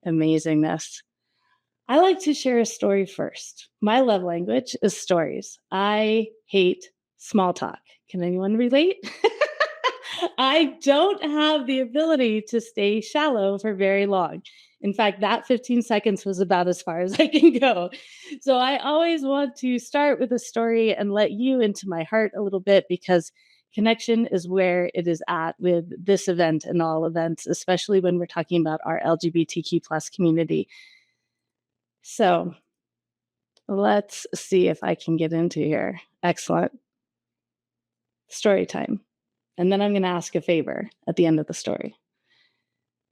amazingness. I like to share a story first. My love language is stories. I hate small talk. Can anyone relate? I don't have the ability to stay shallow for very long. In fact, that 15 seconds was about as far as I can go. So I always want to start with a story and let you into my heart a little bit because connection is where it is at with this event and all events, especially when we're talking about our LGBTQ plus community. So let's see if I can get into here. Excellent. Story time. And then I'm going to ask a favor at the end of the story.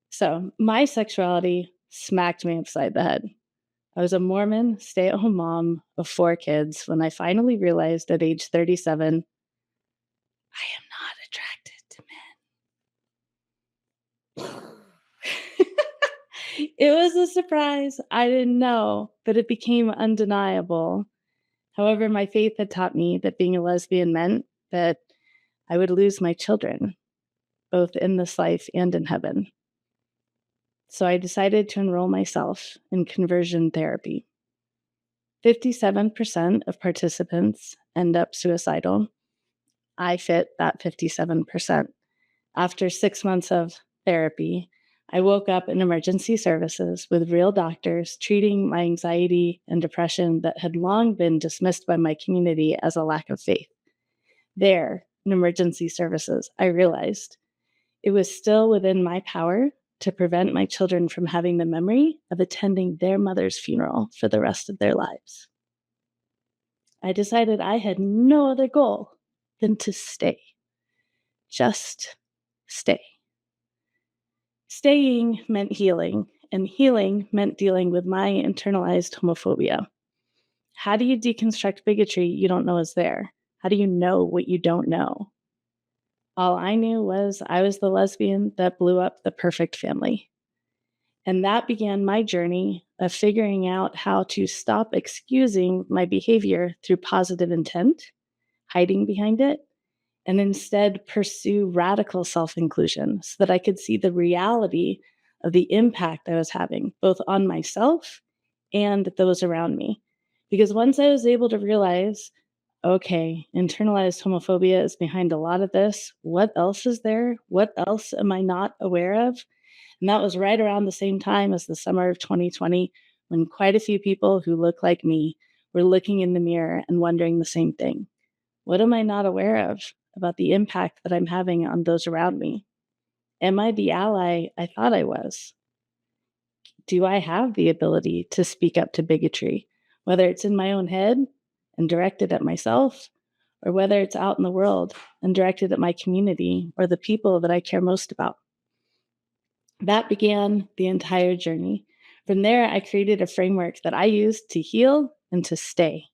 So my sexuality smacked me upside the head. I was a Mormon stay-at-home mom of 4 kids when I finally realized at age 37, I am not attracted to men. It was a surprise. I didn't know, but it became undeniable. However, my faith had taught me that being a lesbian meant that I would lose my children, both in this life and in heaven. So I decided to enroll myself in conversion therapy. 57% of participants end up suicidal. I fit that 57%. After 6 months of therapy, I woke up in emergency services with real doctors treating my anxiety and depression that had long been dismissed by my community as a lack of faith. There, in emergency services, I realized it was still within my power to prevent my children from having the memory of attending their mother's funeral for the rest of their lives. I decided I had no other goal than to stay. Just stay. Staying meant healing, and healing meant dealing with my internalized homophobia. How do you deconstruct bigotry you don't know is there? How do you know what you don't know? All I knew was I was the lesbian that blew up the perfect family. And that began my journey of figuring out how to stop excusing my behavior through positive intent, hiding behind it, and instead pursue radical self-inclusion so that I could see the reality of the impact I was having, both on myself and those around me. Because once I was able to realize, okay, internalized homophobia is behind a lot of this, what else is there? What else am I not aware of? And that was right around the same time as the summer of 2020, when quite a few people who look like me were looking in the mirror and wondering the same thing. What am I not aware of about the impact that I'm having on those around me? Am I the ally I thought I was? Do I have the ability to speak up to bigotry, whether it's in my own head and directed at myself, or whether it's out in the world and directed at my community or the people that I care most about? That began the entire journey. From there, I created a framework that I used to heal and to stay.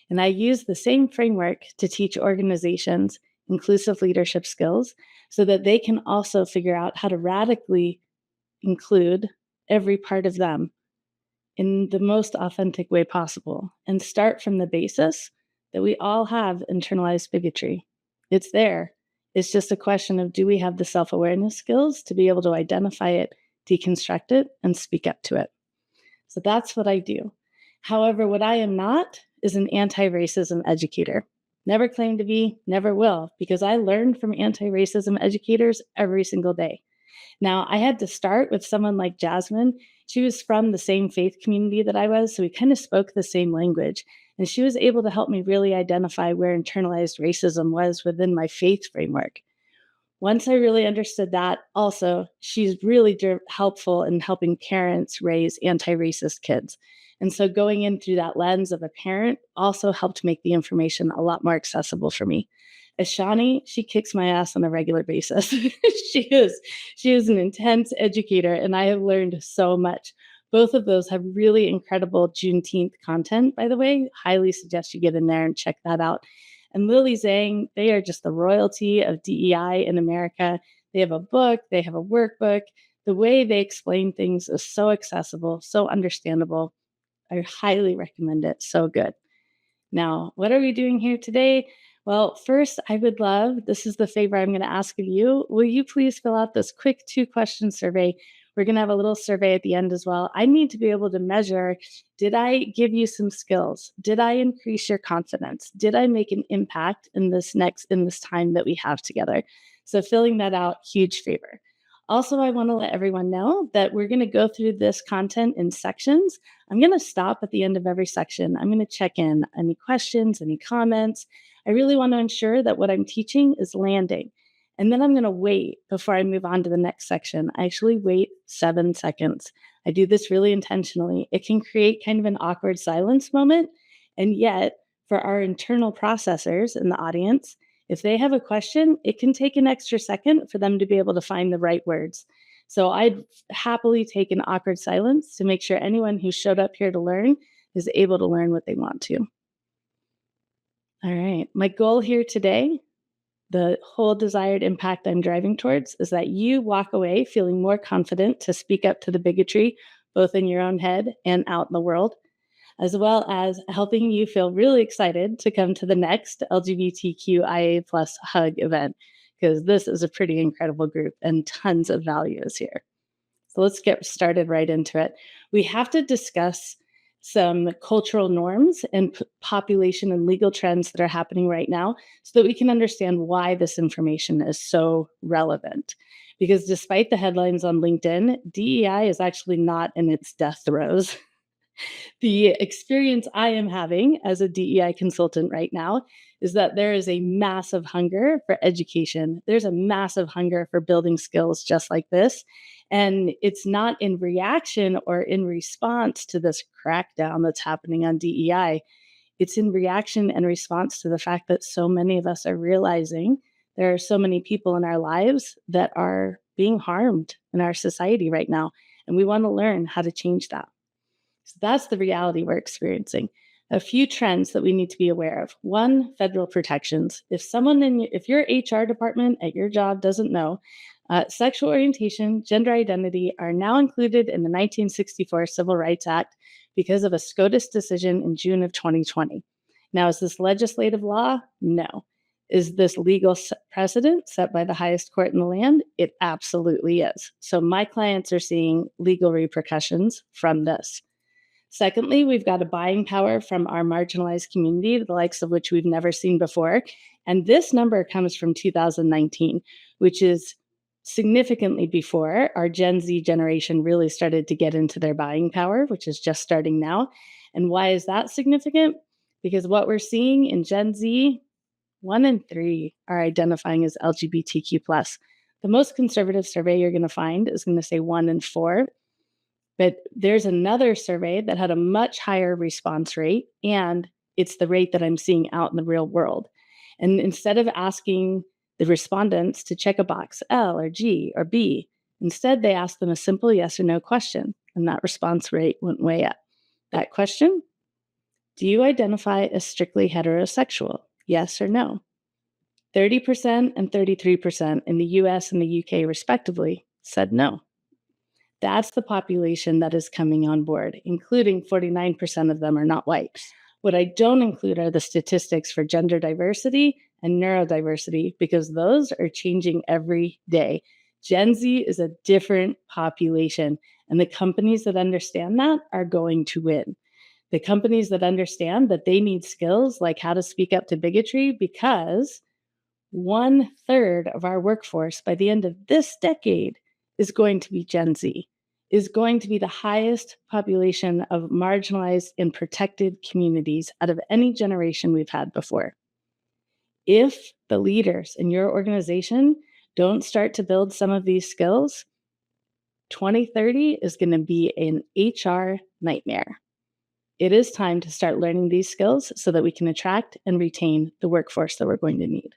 And I use the same framework to teach organizations inclusive leadership skills so that they can also figure out how to radically include every part of them in the most authentic way possible and start from the basis that we all have internalized bigotry. It's there. It's just a question of, do we have the self-awareness skills to be able to identify it, deconstruct it, and speak up to it? So that's what I do. However, what I am not is an anti-racism educator. Never claimed to be, never will, because I learned from anti-racism educators every single day. Now, I had to start with someone like Jasmine. She was from the same faith community that I was, so we kind of spoke the same language. And she was able to help me really identify where internalized racism was within my faith framework. Once I really understood that, also, she's really helpful in helping parents raise anti-racist kids. And so going in through that lens of a parent also helped make the information a lot more accessible for me. Ashani, she kicks my ass on a regular basis. she is an intense educator, and I have learned so much. Both of those have really incredible Juneteenth content, by the way. Highly suggest you get in there and check that out. And Lily Zhang, they are just the royalty of DEI in America. They have a book, they have a workbook. The way they explain things is so accessible, so understandable. I highly recommend it. So good. Now, what are we doing here today? Well, first, I would love, this is the favor I'm going to ask of you. Will you please fill out this quick 2-question survey We're going to have a little survey at the end as well. I need to be able to measure, did I give you some skills? Did I increase your confidence? Did I make an impact in this time that we have together? So filling that out, huge favor. Also, I want to let everyone know that we're going to go through this content in sections. I'm going to stop at the end of every section. I'm going to check in any questions, any comments. I really want to ensure that what I'm teaching is landing. And then I'm going to wait before I move on to the next section. I actually wait 7 seconds. I do this really intentionally. It can create kind of an awkward silence moment. And yet, for our internal processors in the audience, if they have a question, it can take an extra second for them to be able to find the right words. So I'd happily take an awkward silence to make sure anyone who showed up here to learn is able to learn what they want to. All right. My goal here today, the whole desired impact I'm driving towards, is that you walk away feeling more confident to speak up to the bigotry, both in your own head and out in the world, as well as helping you feel really excited to come to the next LGBTQIA plus hug event, because this is a pretty incredible group and tons of value is here. So let's get started right into it. We have to discuss some cultural norms and population and legal trends that are happening right now so that we can understand why this information is so relevant. Because despite the headlines on LinkedIn, DEI is actually not in its death throes. The experience I am having as a DEI consultant right now is that there is a massive hunger for education. There's a massive hunger for building skills just like this. And it's not in reaction or in response to this crackdown that's happening on DEI. It's in reaction and response to the fact that so many of us are realizing there are so many people in our lives that are being harmed in our society right now. And we want to learn how to change that. So that's the reality we're experiencing. A few trends that we need to be aware of. One, federal protections. If your HR department at your job doesn't know, sexual orientation, gender identity are now included in the 1964 Civil Rights Act because of a SCOTUS decision in June of 2020. Now, is this legislative law? No. Is this legal precedent set by the highest court in the land? It absolutely is. So my clients are seeing legal repercussions from this. Secondly, we've got a buying power from our marginalized community, the likes of which we've never seen before. And this number comes from 2019, which is significantly before our Gen Z generation really started to get into their buying power, which is just starting now. And why is that significant? Because what we're seeing in Gen Z, 1 in 3 are identifying as LGBTQ+. The most conservative survey you're going to find is going to say 1 in 4. But there's another survey that had a much higher response rate, and it's the rate that I'm seeing out in the real world. And instead of asking the respondents to check a box L or G or B, instead they asked them a simple yes or no question, and that response rate went way up. That question, do you identify as strictly heterosexual? Yes or no? 30% and 33% in the US and the UK respectively said no. That's the population that is coming on board, including 49% of them are not white. What I don't include are the statistics for gender diversity and neurodiversity, because those are changing every day. Gen Z is a different population, and the companies that understand that are going to win. The companies that understand that they need skills like how to speak up to bigotry, because 1/3 of our workforce by the end of this decade is going to be Gen Z, is going to be the highest population of marginalized and protected communities out of any generation we've had before. If the leaders in your organization don't start to build some of these skills, 2030 is going to be an HR nightmare. It is time to start learning these skills so that we can attract and retain the workforce that we're going to need.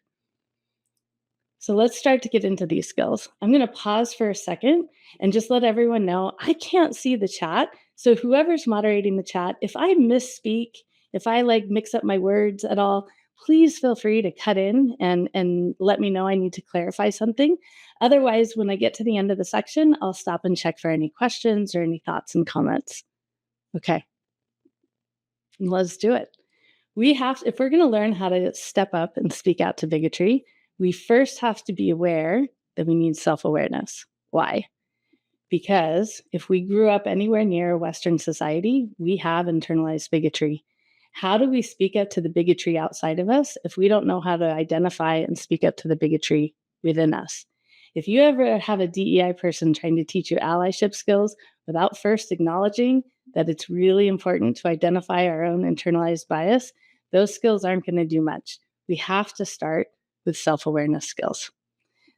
So let's start to get into these skills. I'm going to pause for a second and just let everyone know I can't see the chat. So whoever's moderating the chat, if I misspeak, if I mix up my words at all, please feel free to cut in and let me know I need to clarify something. Otherwise, when I get to the end of the section, I'll stop and check for any questions or any thoughts and comments. Okay, let's do it. If we're going to learn how to step up and speak out to bigotry, we first have to be aware that we need self-awareness. Why? Because if we grew up anywhere near Western society, we have internalized bigotry. How do we speak up to the bigotry outside of us if we don't know how to identify and speak up to the bigotry within us? If you ever have a DEI person trying to teach you allyship skills without first acknowledging that it's really important to identify our own internalized bias, those skills aren't going to do much. We have to start with self-awareness skills.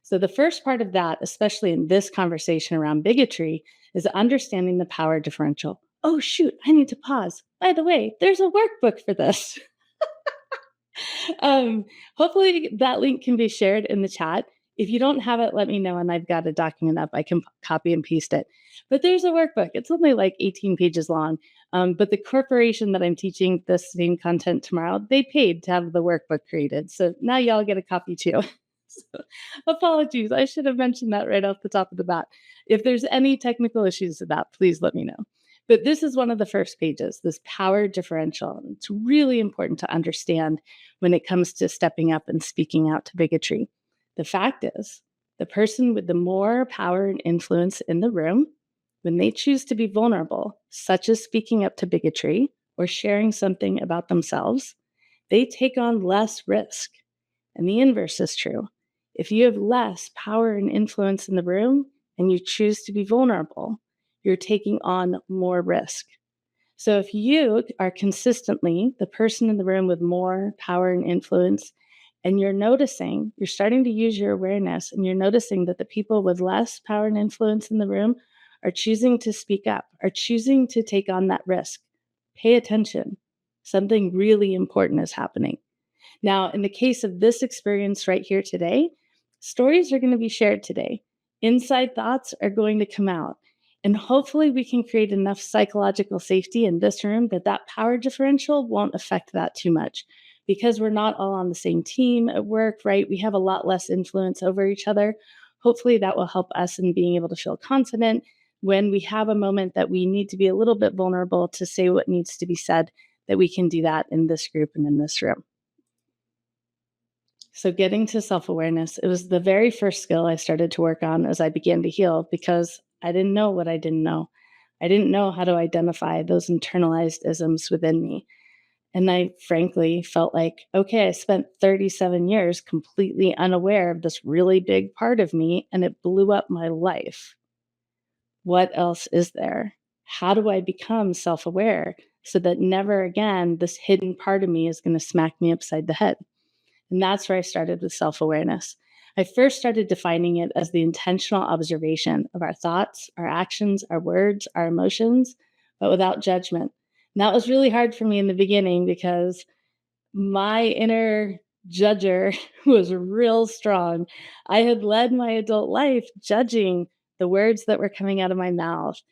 So, the first part of that, especially in this conversation around bigotry, is understanding the power differential. Oh, shoot, I need to pause. By the way, there's a workbook for this. um, Hopefully, that link can be shared in the chat. If you don't have it, let me know, and I've got a document up. I can copy and paste it. But there's a workbook. It's only like 18 pages long. But the corporation that I'm teaching this same content tomorrow, they paid to have the workbook created. So now y'all get a copy too. So, apologies. I should have mentioned that right off the top of the bat. If there's any technical issues with that, please let me know. But this is one of the first pages, this power differential. It's really important to understand when it comes to stepping up and speaking out to bigotry. The fact is, the person with the more power and influence in the room, when they choose to be vulnerable, such as speaking up to bigotry or sharing something about themselves, they take on less risk. And the inverse is true. If you have less power and influence in the room and you choose to be vulnerable, you're taking on more risk. So if you are consistently the person in the room with more power and influence, and you're starting to use your awareness, and you're noticing that the people with less power and influence in the room are choosing to speak up, are choosing to take on that risk, pay attention. Something really important is happening. Now, in the case of this experience right here today, stories are going to be shared today. Inside thoughts are going to come out. And hopefully we can create enough psychological safety in this room that that power differential won't affect that too much, because we're not all on the same team at work, right? We have a lot less influence over each other. Hopefully that will help us in being able to feel confident when we have a moment that we need to be a little bit vulnerable to say what needs to be said, that we can do that in this group and in this room. So getting to self-awareness, it was the very first skill I started to work on as I began to heal, because I didn't know what I didn't know. I didn't know how to identify those internalized isms within me. And I frankly felt like, okay, I spent 37 years completely unaware of this really big part of me, and it blew up my life. What else is there? How do I become self-aware so that never again this hidden part of me is going to smack me upside the head? And that's where I started with self-awareness. I first started defining it as the intentional observation of our thoughts, our actions, our words, our emotions, but without judgment. And that was really hard for me in the beginning because my inner judger was real strong. I had led my adult life judging the words that were coming out of my mouth.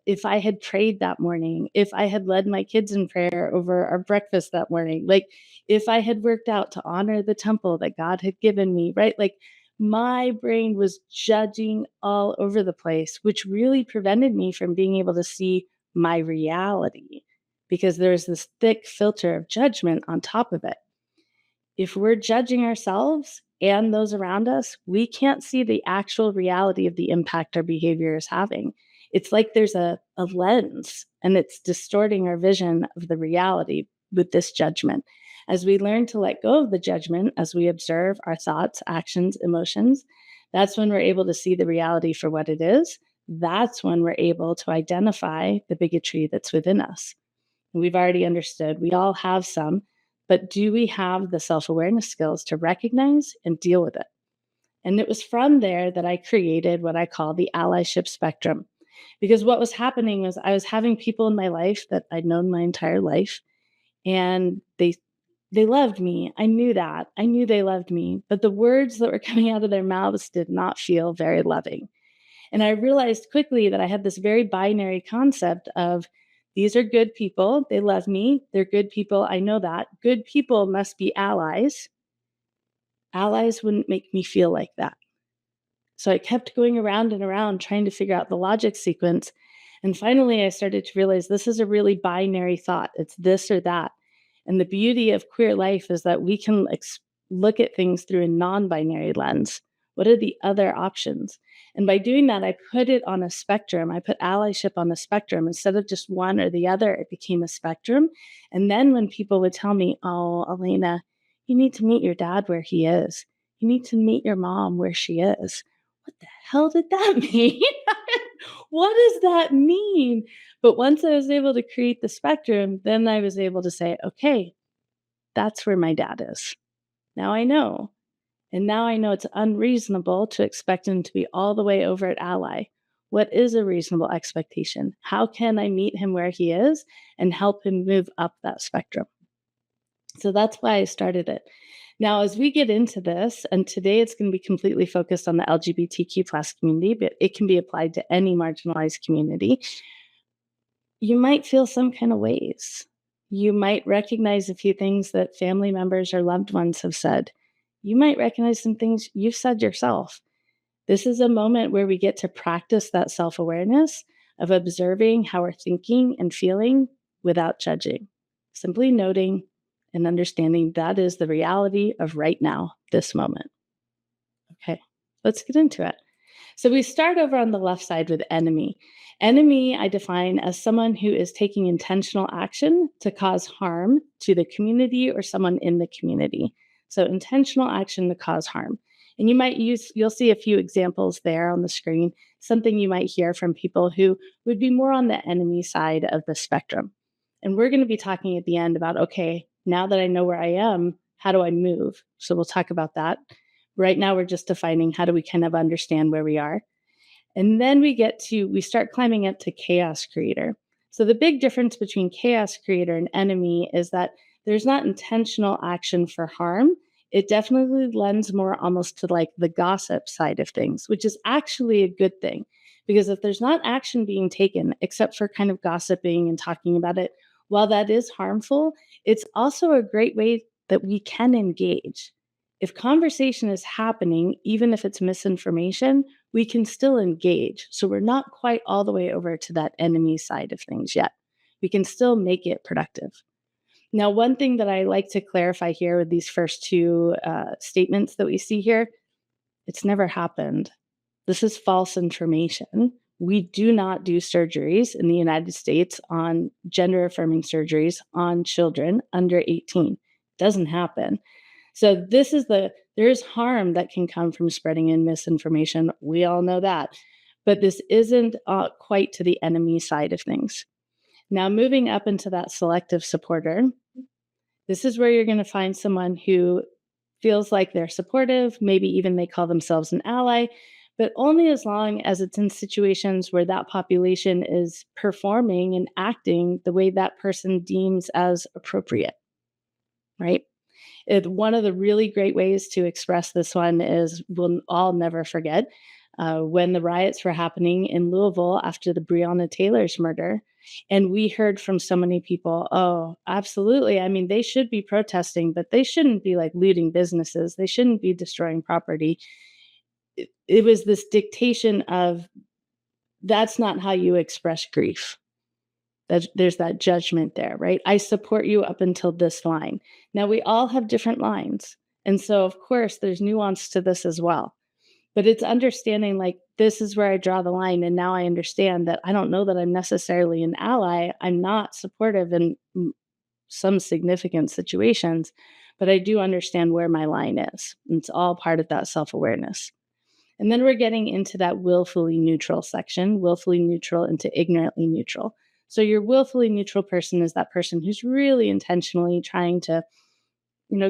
If I had prayed that morning, if I had led my kids in prayer over our breakfast that morning, like if I had worked out to honor the temple that God had given me, right? Like my brain was judging all over the place, which really prevented me from being able to see my reality, because there's this thick filter of judgment on top of it. If we're judging ourselves and those around us, we can't see the actual reality of the impact our behavior is having. It's like there's a lens, and it's distorting our vision of the reality with this judgment. As we learn to let go of the judgment, as we observe our thoughts, actions, emotions, that's when we're able to see the reality for what it is. That's when we're able to identify the bigotry that's within us. We've already understood we all have some, but do we have the self-awareness skills to recognize and deal with it? And it was from there that I created what I call the allyship spectrum. Because what was happening was I was having people in my life that I'd known my entire life, and they loved me. I knew that. I knew they loved me, but the words that were coming out of their mouths did not feel very loving. And I realized quickly that I had this very binary concept of, these are good people. They love me. They're good people. I know that. Good people must be allies. Allies wouldn't make me feel like that. So I kept going around and around trying to figure out the logic sequence. And finally, I started to realize this is a really binary thought. It's this or that. And the beauty of queer life is that we can look at things through a non-binary lens. What are the other options? And by doing that, I put it on a spectrum. I put allyship on a spectrum. Instead of just one or the other, it became a spectrum. And then when people would tell me, oh, Elena, you need to meet your dad where he is. You need to meet your mom where she is. What the hell did that mean? What does that mean? But once I was able to create the spectrum, then I was able to say, okay, that's where my dad is. Now I know. And now I know it's unreasonable to expect him to be all the way over at Ally. What is a reasonable expectation? How can I meet him where he is and help him move up that spectrum? So that's why I started it. Now, as we get into this, and today it's going to be completely focused on the LGBTQ plus community, but it can be applied to any marginalized community. You might feel some kind of ways. You might recognize a few things that family members or loved ones have said. You might recognize some things you've said yourself. This is a moment where we get to practice that self-awareness of observing how we're thinking and feeling without judging, simply noting and understanding that is the reality of right now, this moment. Okay, let's get into it. So we start over on the left side with enemy. Enemy, I define as someone who is taking intentional action to cause harm to the community or someone in the community. So intentional action to cause harm. And you'll see a few examples there on the screen, something you might hear from people who would be more on the enemy side of the spectrum. And we're going to be talking at the end about, okay, now that I know where I am, how do I move? So we'll talk about that. Right now, we're just defining how do we kind of understand where we are. And then we start climbing up to chaos creator. So the big difference between chaos creator and enemy is that there's not intentional action for harm. It definitely lends more almost to like the gossip side of things, which is actually a good thing. Because if there's not action being taken, except for kind of gossiping and talking about it, while that is harmful, it's also a great way that we can engage. If conversation is happening, even if it's misinformation, we can still engage. So we're not quite all the way over to that enemy side of things yet. We can still make it productive. Now, one thing that I like to clarify here with these first two statements that we see here, it's never happened. This is false information. We do not do surgeries in the United States on gender affirming surgeries on children under 18. It doesn't happen. So there is harm that can come from spreading in misinformation. We all know that. But this isn't quite to the enemy side of things. Now, moving up into that selective supporter, this is where you're going to find someone who feels like they're supportive, maybe even they call themselves an ally, but only as long as it's in situations where that population is performing and acting the way that person deems as appropriate, right? One of the really great ways to express this one is we'll all never forget when the riots were happening in Louisville after the Breonna Taylor's murder. And we heard from so many people, oh, absolutely. I mean, they should be protesting, but they shouldn't be like looting businesses. They shouldn't be destroying property. It was this dictation of that's not how you express grief. There's that judgment there, right? I support you up until this line. Now, we all have different lines. And so, of course, there's nuance to this as well. But it's understanding like, this is where I draw the line. And now I understand that I don't know that I'm necessarily an ally. I'm not supportive in some significant situations, but I do understand where my line is. And it's all part of that self-awareness. And then we're getting into that willfully neutral section, willfully neutral into ignorantly neutral. So your willfully neutral person is that person who's really intentionally trying to,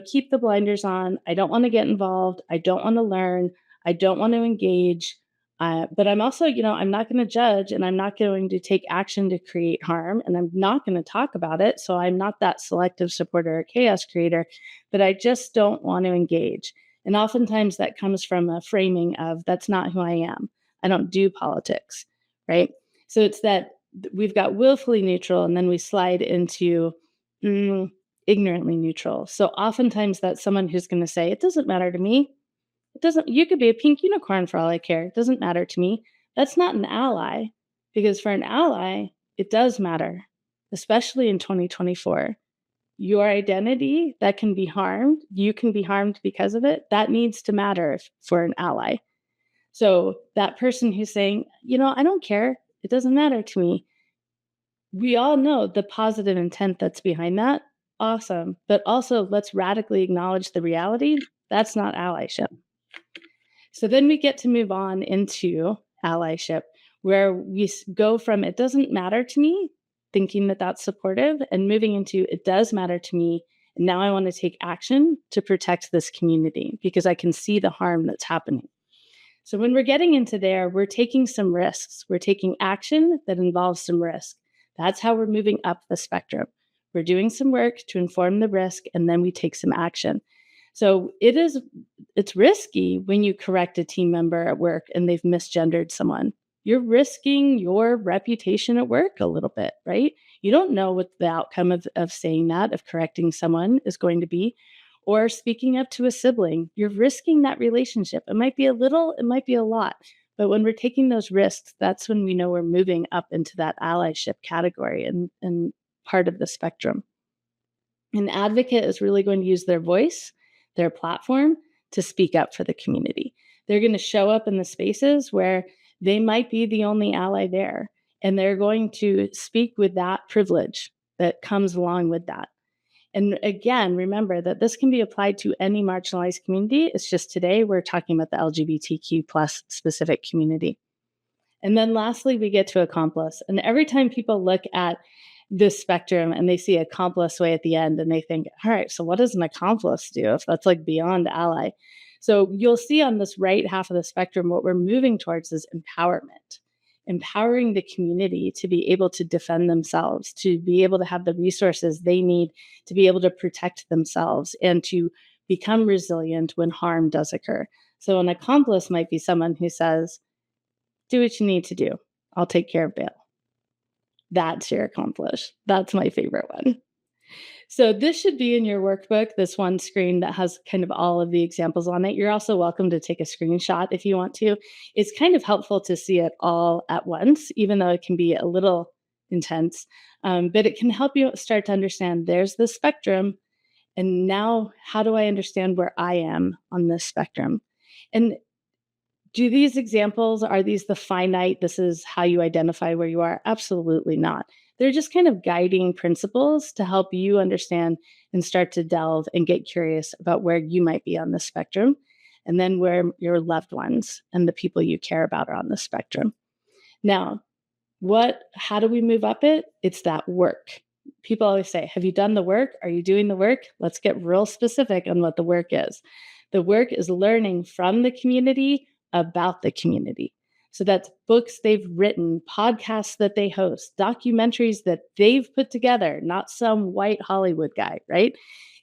keep the blinders on. I don't want to get involved. I don't want to learn. I don't want to engage. But I'm also, I'm not going to judge and I'm not going to take action to create harm and I'm not going to talk about it. So I'm not that selective supporter or chaos creator, but I just don't want to engage. And oftentimes that comes from a framing of that's not who I am. I don't do politics, right? So it's that we've got willfully neutral and then we slide into ignorantly neutral. So oftentimes that's someone who's going to say, it doesn't matter to me. You could be a pink unicorn for all I care. It doesn't matter to me. That's not an ally, because for an ally, it does matter, especially in 2024. Your identity that can be harmed, you can be harmed because of it, that needs to matter for an ally. So that person who's saying, I don't care, it doesn't matter to me. We all know the positive intent that's behind that. Awesome. But also, let's radically acknowledge the reality. That's not allyship. So then we get to move on into allyship, where we go from it doesn't matter to me, thinking that that's supportive, and moving into it does matter to me. And now I want to take action to protect this community because I can see the harm that's happening. So when we're getting into there, we're taking some risks. We're taking action that involves some risk. That's how we're moving up the spectrum. We're doing some work to inform the risk, and then we take some action. So it's risky when you correct a team member at work and they've misgendered someone. You're risking your reputation at work a little bit, right? You don't know what the outcome of saying that, of correcting someone is going to be, or speaking up to a sibling. You're risking that relationship. It might be a little, it might be a lot. But when we're taking those risks, that's when we know we're moving up into that allyship category and part of the spectrum. An advocate is really going to use their voice, their platform to speak up for the community. They're going to show up in the spaces where they might be the only ally there, and they're going to speak with that privilege that comes along with that. And again, remember that this can be applied to any marginalized community. It's just today we're talking about the LGBTQ plus specific community. And then lastly, we get to accomplice. And every time people look at this spectrum and they see accomplice way at the end and they think, all right, so what does an accomplice do if that's like beyond ally? So you'll see on this right half of the spectrum, what we're moving towards is empowerment, empowering the community to be able to defend themselves, to be able to have the resources they need to be able to protect themselves and to become resilient when harm does occur. So an accomplice might be someone who says, do what you need to do. I'll take care of bail. That's your accomplish. That's my favorite one. So this should be in your workbook, this one screen that has kind of all of the examples on it. You're also welcome to take a screenshot if you want to. It's kind of helpful to see it all at once, even though it can be a little intense. But it can help you start to understand there's the spectrum. And now how do I understand where I am on this spectrum? And do these examples, are these the finite, this is how you identify where you are? Absolutely not. They're just kind of guiding principles to help you understand and start to delve and get curious about where you might be on the spectrum, and then where your loved ones and the people you care about are on the spectrum. Now, how do we move up it? It's that work. People always say, have you done the work? Are you doing the work? Let's get real specific on what the work is. The work is learning from the community about the community. So that's books they've written, podcasts that they host, documentaries that they've put together, not some white Hollywood guy, right?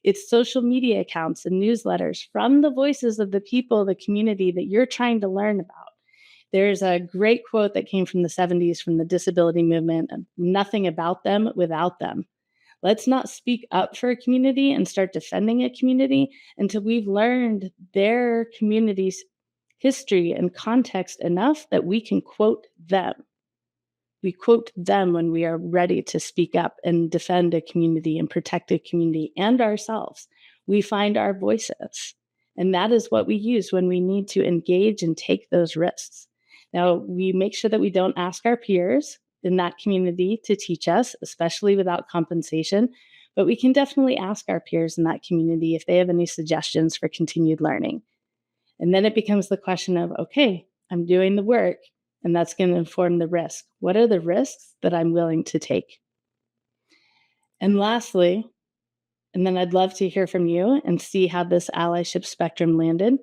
It's social media accounts and newsletters from the voices of the people, the community that you're trying to learn about. There's a great quote that came from the 70s from the disability movement, nothing about them without them. Let's not speak up for a community and start defending a community until we've learned their community's history and context enough that we can quote them. We quote them when we are ready to speak up and defend a community and protect a community and ourselves. We find our voices. And that is what we use when we need to engage and take those risks. Now, we make sure that we don't ask our peers in that community to teach us, especially without compensation, but we can definitely ask our peers in that community if they have any suggestions for continued learning. And then it becomes the question of, okay, I'm doing the work, and that's going to inform the risk. What are the risks that I'm willing to take? And lastly, and then I'd love to hear from you and see how this allyship spectrum landed.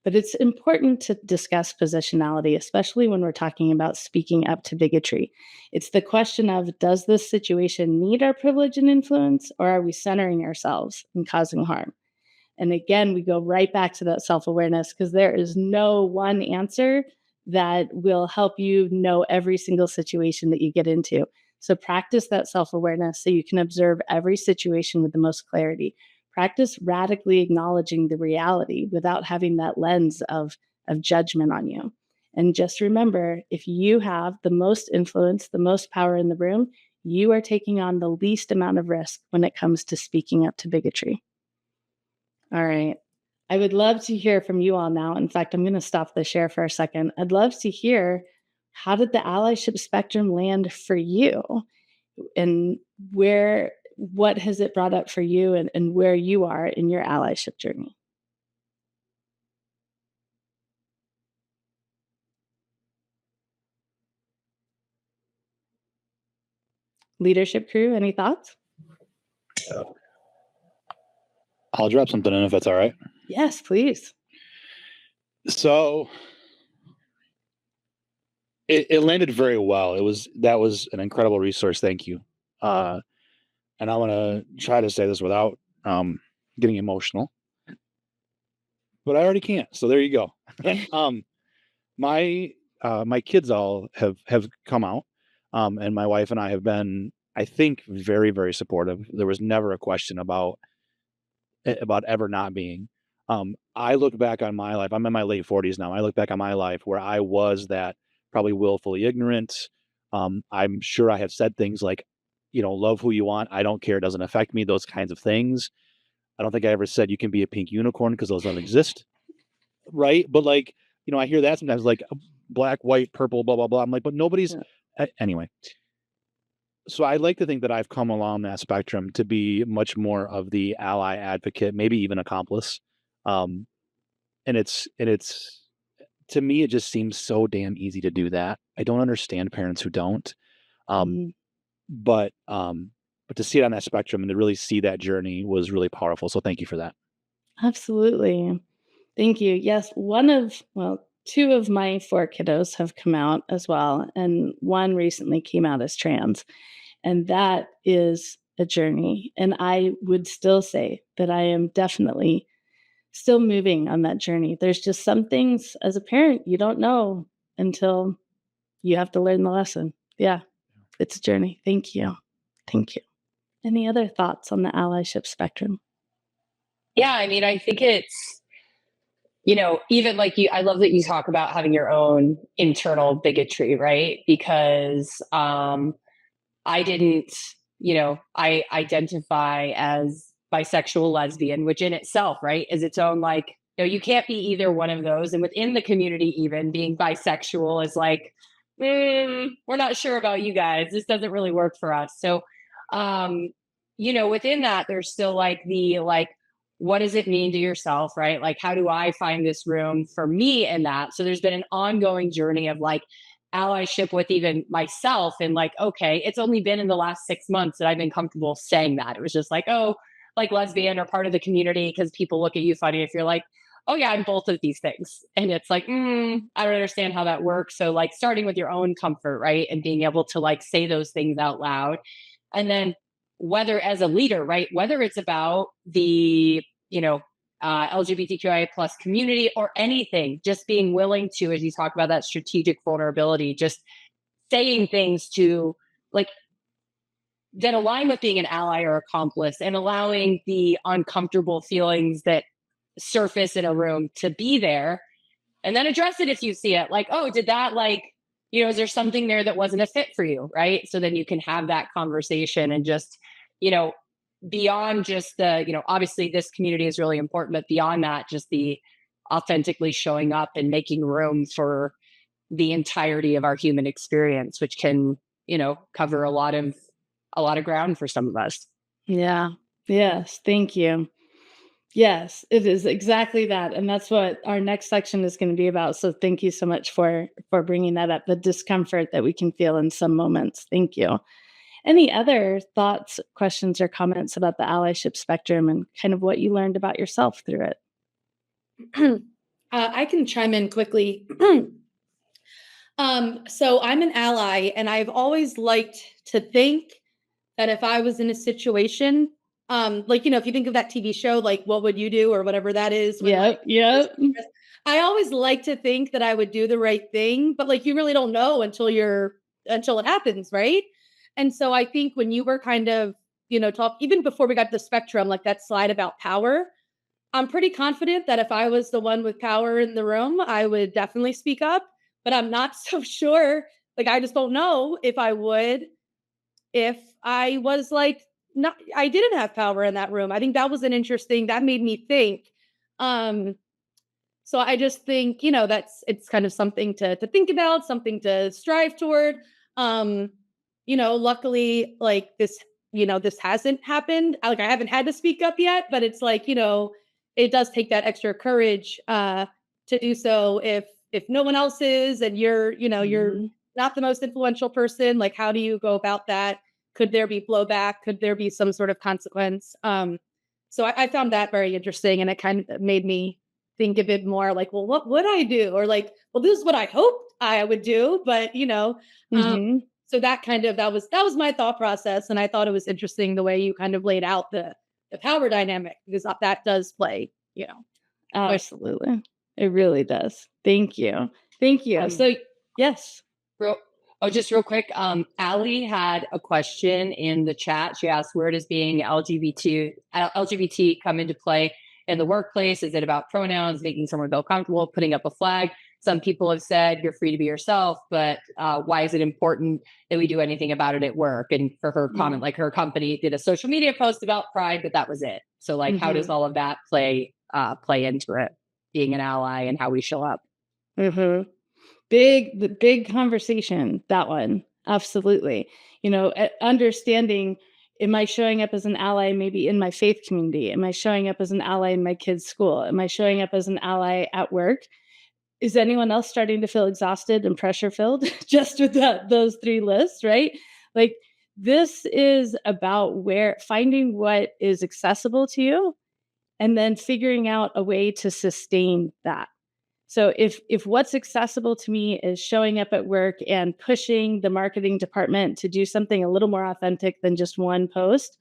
But it's important to discuss positionality, especially when we're talking about speaking up to bigotry. It's the question of, does this situation need our privilege and influence, or are we centering ourselves and causing harm? And again, we go right back to that self-awareness, because there is no one answer that will help you know every single situation that you get into. So practice that self-awareness so you can observe every situation with the most clarity. Practice radically acknowledging the reality without having that lens of judgment on you. And just remember, if you have the most influence, the most power in the room, you are taking on the least amount of risk when it comes to speaking up to bigotry. All right. I would love to hear from you all now. In fact, I'm going to stop the share for a second. I'd love to hear, how did the allyship spectrum land for you? And what has it brought up for you, and where you are in your allyship journey? Leadership crew, any thoughts? I'll drop something in if that's all right. Yes, please. So it landed very well. That was an incredible resource. Thank you. And I want to try to say this without getting emotional, but I already can't. So there you go. My kids all have come out, and my wife and I have been, I think, very, very supportive. There was never a question about ever not being. I look back on my life. I'm in my late 40s now. I look back on my life where I was that probably willfully ignorant. I'm sure I have said things like, love who you want. I don't care. It doesn't affect me. Those kinds of things. I don't think I ever said you can be a pink unicorn because those don't exist. Right. But I hear that sometimes, like black, white, purple, blah, blah, blah. I'm like, but nobody's anyway. So I like to think that I've come along that spectrum to be much more of the ally advocate, maybe even accomplice. And it's to me, it just seems so damn easy to do that. I don't understand parents who don't. But to see it on that spectrum and to really see that journey was really powerful. So thank you for that. Absolutely. Thank you. Yes, two of my 4 kiddos have come out as well, and one recently came out as trans. And that is a journey. And I would still say that I am definitely still moving on that journey. There's just some things as a parent you don't know until you have to learn the lesson. Yeah, it's a journey. Thank you. Thank you. Any other thoughts on the allyship spectrum? Yeah, I mean, I think it's, even like I love that you talk about having your own internal bigotry, right? Because I didn't, I identify as bisexual lesbian, which in itself, right, is its own, like, you can't be either one of those. And within the community, even being bisexual is like, we're not sure about you guys. This doesn't really work for us. So, within that, there's still what does it mean to yourself, right? Like, how do I find this room for me in that? So there's been an ongoing journey of allyship with even myself, and okay, it's only been in the last 6 months that I've been comfortable saying that. It was just lesbian or part of the community, because people look at you funny if you're like, oh yeah, I'm both of these things. And it's like, I don't understand how that works. So starting with your own comfort, right? And being able to say those things out loud. And then whether as a leader, right, whether it's about the, LGBTQIA plus community or anything, just being willing to, as you talk about that strategic vulnerability, just saying things to that align with being an ally or accomplice, and allowing the uncomfortable feelings that surface in a room to be there, and then address it if you see it. Oh, did that is there something there that wasn't a fit for you, right? So then you can have that conversation, and just, beyond just the, obviously this community is really important, but beyond that, just the authentically showing up and making room for the entirety of our human experience, which can, cover a lot of ground for some of us. Yeah. Yes. Thank you. Yes, it is exactly that. And that's what our next section is going to be about. So thank you so much for bringing that up, the discomfort that we can feel in some moments. Thank you. Any other thoughts, questions, or comments about the allyship spectrum and kind of what you learned about yourself through it? I can chime in quickly. So I'm an ally, and I've always liked to think that if I was in a situation, if you think of that TV show, What Would You Do, or whatever that is. Yep. I always like to think that I would do the right thing, but you really don't know until it happens, right? And so I think when you were kind of, even before we got to the spectrum, that slide about power, I'm pretty confident that if I was the one with power in the room, I would definitely speak up, but I'm not so sure. I just don't know if I would, if I was I didn't have power in that room. I think that was that made me think, So I just think, it's kind of something to think about, something to strive toward. Um, luckily, like this hasn't happened. Like I haven't had to speak up yet, but it's like, it does take that extra courage to do so if no one else is and you're Mhm. not the most influential person. Like how do you go about that? Could there be blowback? Could there be some sort of consequence? So I found that very interesting, and it kind of made me think a bit more like, well, what would I do? Or like, well, this is what I hoped I would do, but um, Mhm. so that was my thought process, and I thought it was interesting the way you kind of laid out the power dynamic because that does play, but Absolutely. It really does. Thank you. Thank you. Um, So, yes. real, just real quick. Allie had a question in the chat. She asked, where does being LGBT come into play in the workplace? Is it about pronouns, making someone feel comfortable, putting up a flag? Some people have said you're free to be yourself, but why is it important that we do anything about it at work? And for her comment, like her company did a social media post about Pride, but that was it. So like, how does Mhm. all of that play into it, being an ally and how we show up? Mhm. The big conversation, that one. Absolutely. Understanding, am I showing up as an ally maybe in my faith community? Am I showing up as an ally in my kids' school? Am I showing up as an ally at work? Is anyone else starting to feel exhausted and pressure filled just with those three lists, right? Like this is about finding what is accessible to you and then figuring out a way to sustain that. So if what's accessible to me is showing up at work and pushing the marketing department to do something a little more authentic than just one post,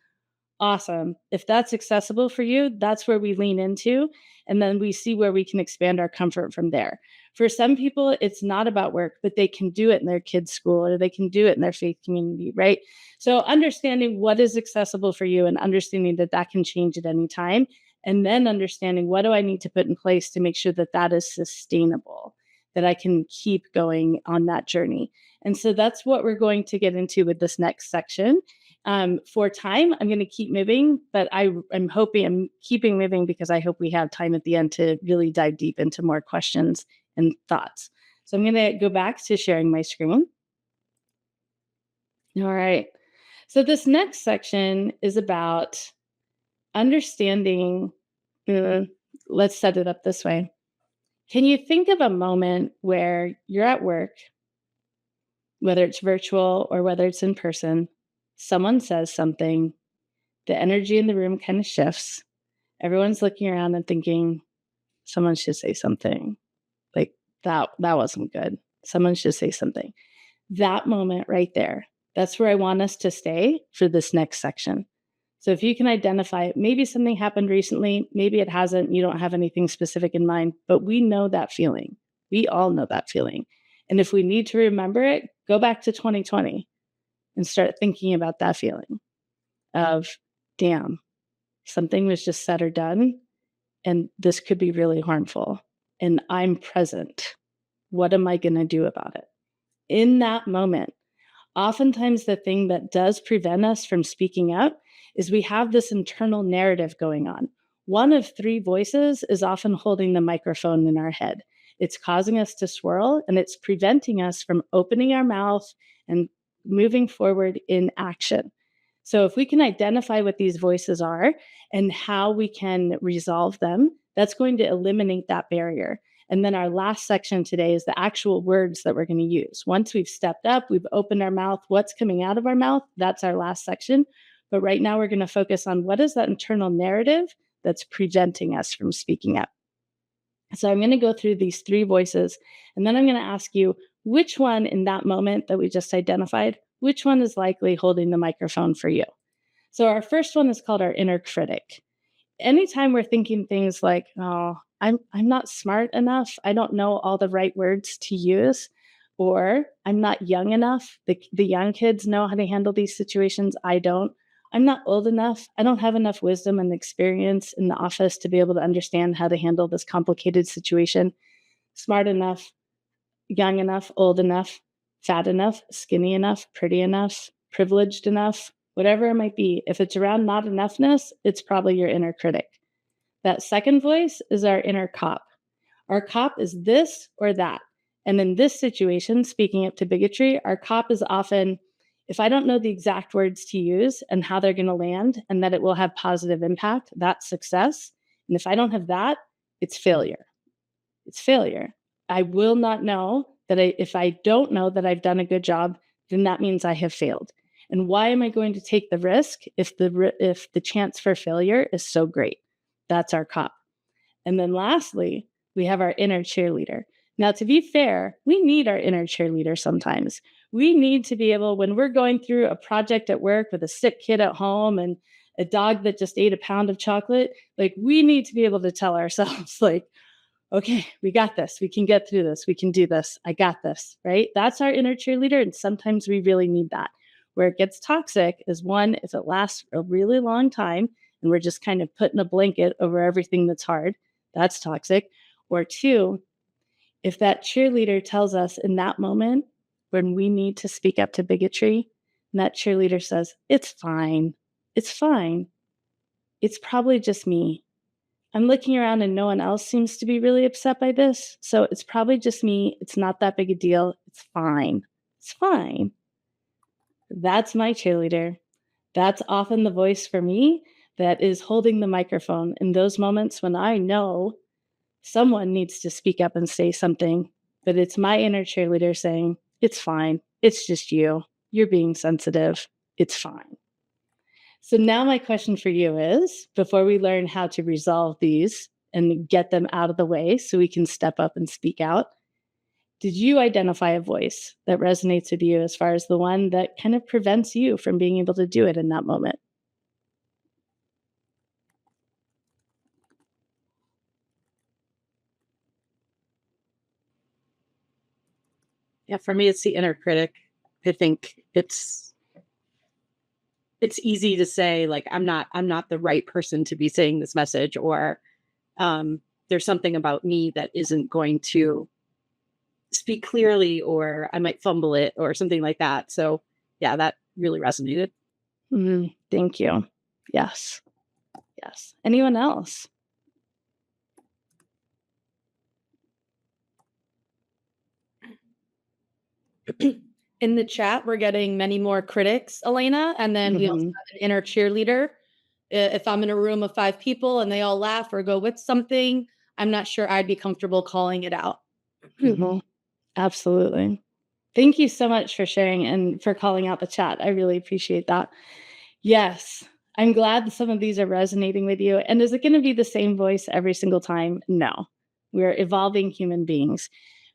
awesome. If that's accessible for you, that's where we lean into. And then we see where we can expand our comfort from there. For some people, it's not about work, but they can do it in their kids' school or they can do it in their faith community, right? So understanding what is accessible for you and understanding that that can change at any time. And then understanding what do I need to put in place to make sure that that is sustainable, that I can keep going on that journey. And so that's what we're going to get into with this next section. For time, I'm going to keep moving, but I'm hoping I'm keeping moving because I hope we have time at the end to really dive deep into more questions and thoughts. So I'm going to go back to sharing my screen. All right. So this next section is about understanding. Let's set it up this way. Can you think of a moment where you're at work, whether it's virtual or whether it's in person, someone says something, the energy in the room kind of shifts. Everyone's looking around and thinking, someone should say something. Like that wasn't good. Someone should say something. That moment right there, that's where I want us to stay for this next section. So if you can identify, maybe something happened recently, maybe it hasn't, you don't have anything specific in mind, but we know that feeling. We all know that feeling. And if we need to remember it, go back to 2020 and start thinking about that feeling of, damn, something was just said or done, and this could be really harmful. And I'm present. What am I going to do about it? In that moment, oftentimes the thing that does prevent us from speaking up is we have this internal narrative going on. One of three voices is often holding the microphone in our head. It's causing us to swirl and it's preventing us from opening our mouth and moving forward in action. So, if we can identify what these voices are and how we can resolve them, that's going to eliminate that barrier. And then our last section today is the actual words that we're going to use. Once we've stepped up, we've opened our mouth, what's coming out of our mouth, that's our last section. But right now, we're going to focus on what is that internal narrative that's preventing us from speaking up. So I'm going to go through these three voices, and then I'm going to ask you which one in that moment that we just identified, which one is likely holding the microphone for you. So our first one is called our inner critic. Anytime we're thinking things like, oh, I'm not smart enough, I don't know all the right words to use, or I'm not young enough, the young kids know how to handle these situations, I don't. I'm not old enough, I don't have enough wisdom and experience in the office to be able to understand how to handle this complicated situation. Smart enough, young enough, old enough, fat enough, skinny enough, pretty enough, privileged enough, whatever it might be. If it's around not enoughness, it's probably your inner critic. That second voice is our inner cop. Our cop is this or that. And in this situation, speaking up to bigotry, our cop is often, if I don't know the exact words to use and how they're going to land and that it will have positive impact, that's success. And if I don't have that, it's failure. It's failure. I will not know that if I don't know that I've done a good job, then that means I have failed. And why am I going to take the risk if the chance for failure is so great? That's our cop. And then lastly, we have our inner cheerleader. Now, to be fair, we need our inner cheerleader sometimes. We need to be able, when we're going through a project at work with a sick kid at home and a dog that just ate a pound of chocolate, like we need to be able to tell ourselves, like, okay, we got this. We can get through this. We can do this. I got this, right? That's our inner cheerleader. And sometimes we really need that. Where it gets toxic is one, if it lasts a really long time and we're just kind of putting a blanket over everything that's hard, that's toxic. Or two, if that cheerleader tells us in that moment when we need to speak up to bigotry, and that cheerleader says, it's fine. It's fine. It's probably just me. I'm looking around and no one else seems to be really upset by this. So it's probably just me. It's not that big a deal. It's fine. It's fine. That's my cheerleader. That's often the voice for me that is holding the microphone in those moments when I know someone needs to speak up and say something, but it's my inner cheerleader saying, it's fine. It's just you. You're being sensitive. It's fine. So now my question for you is, before we learn how to resolve these and get them out of the way so we can step up and speak out, did you identify a voice that resonates with you as far as the one that kind of prevents you from being able to do it in that moment? Yeah, for me, it's the inner critic. I think it's easy to say, like, I'm not the right person to be saying this message, or there's something about me that isn't going to speak clearly, or I might fumble it or something like that. So yeah, that really resonated. Thank you. Yes. Yes. Anyone else? In the chat, we're getting many more critics, Elena, and then we also have an inner cheerleader. If I'm in a room of 5 people and they all laugh or go with something, I'm not sure I'd be comfortable calling it out. Absolutely. Thank you so much for sharing and for calling out the chat. I really appreciate that. Yes, I'm glad some of these are resonating with you. And is it going to be the same voice every single time? No, we're evolving human beings.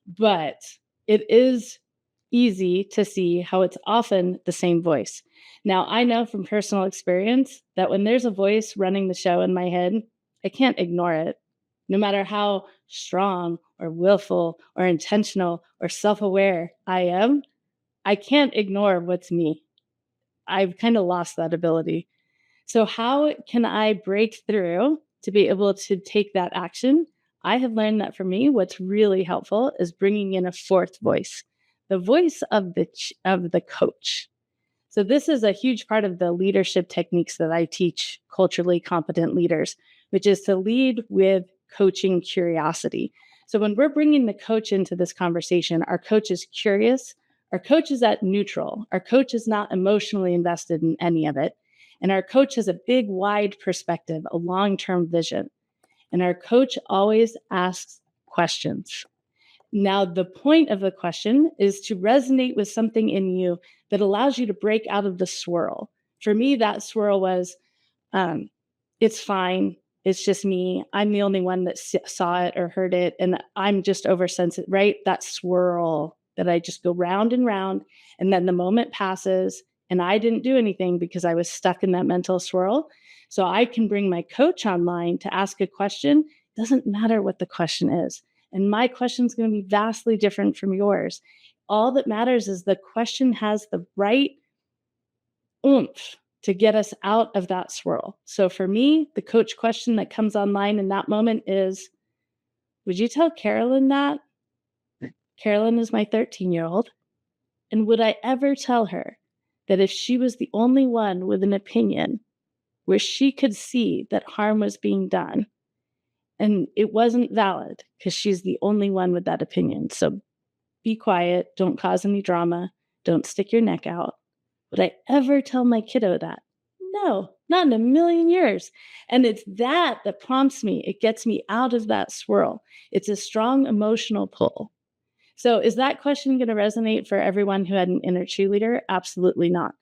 But it is easy to see how it's often the same voice. Now, I know from personal experience that when there's a voice running the show in my head, I can't ignore it. No matter how strong or willful or intentional or self-aware I am, I can't ignore what's me. I've kind of lost that ability. So how can I break through to be able to take that action? I have learned that for me, what's really helpful is bringing in a fourth voice, the voice of the coach. So this is a huge part of the leadership techniques that I teach culturally competent leaders, which is to lead with coaching curiosity. So when we're bringing the coach into this conversation, our coach is curious, our coach is at neutral, our coach is not emotionally invested in any of it. And our coach has a big, wide perspective, a long-term vision. And our coach always asks questions. Now, the point of the question is to resonate with something in you that allows you to break out of the swirl. For me, that swirl was, it's fine. It's just me. I'm the only one that saw it or heard it. And I'm just oversensitive, right? That swirl that I just go round and round. And then the moment passes and I didn't do anything because I was stuck in that mental swirl. So I can bring my coach online to ask a question. It doesn't matter what the question is. And my question is going to be vastly different from yours. All that matters is the question has the right oomph to get us out of that swirl. So for me, the coach question that comes online in that moment is, would you tell Carolyn that? Carolyn is my 13-year-old. And would I ever tell her that if she was the only one with an opinion where she could see that harm was being done, And it wasn't valid because she's the only one with that opinion. So be quiet, don't cause any drama, don't stick your neck out. Would I ever tell my kiddo that? No, not in a million years. And it's that prompts me. It gets me out of that swirl. It's a strong emotional pull. So is that question going to resonate for everyone who had an inner cheerleader? Absolutely not.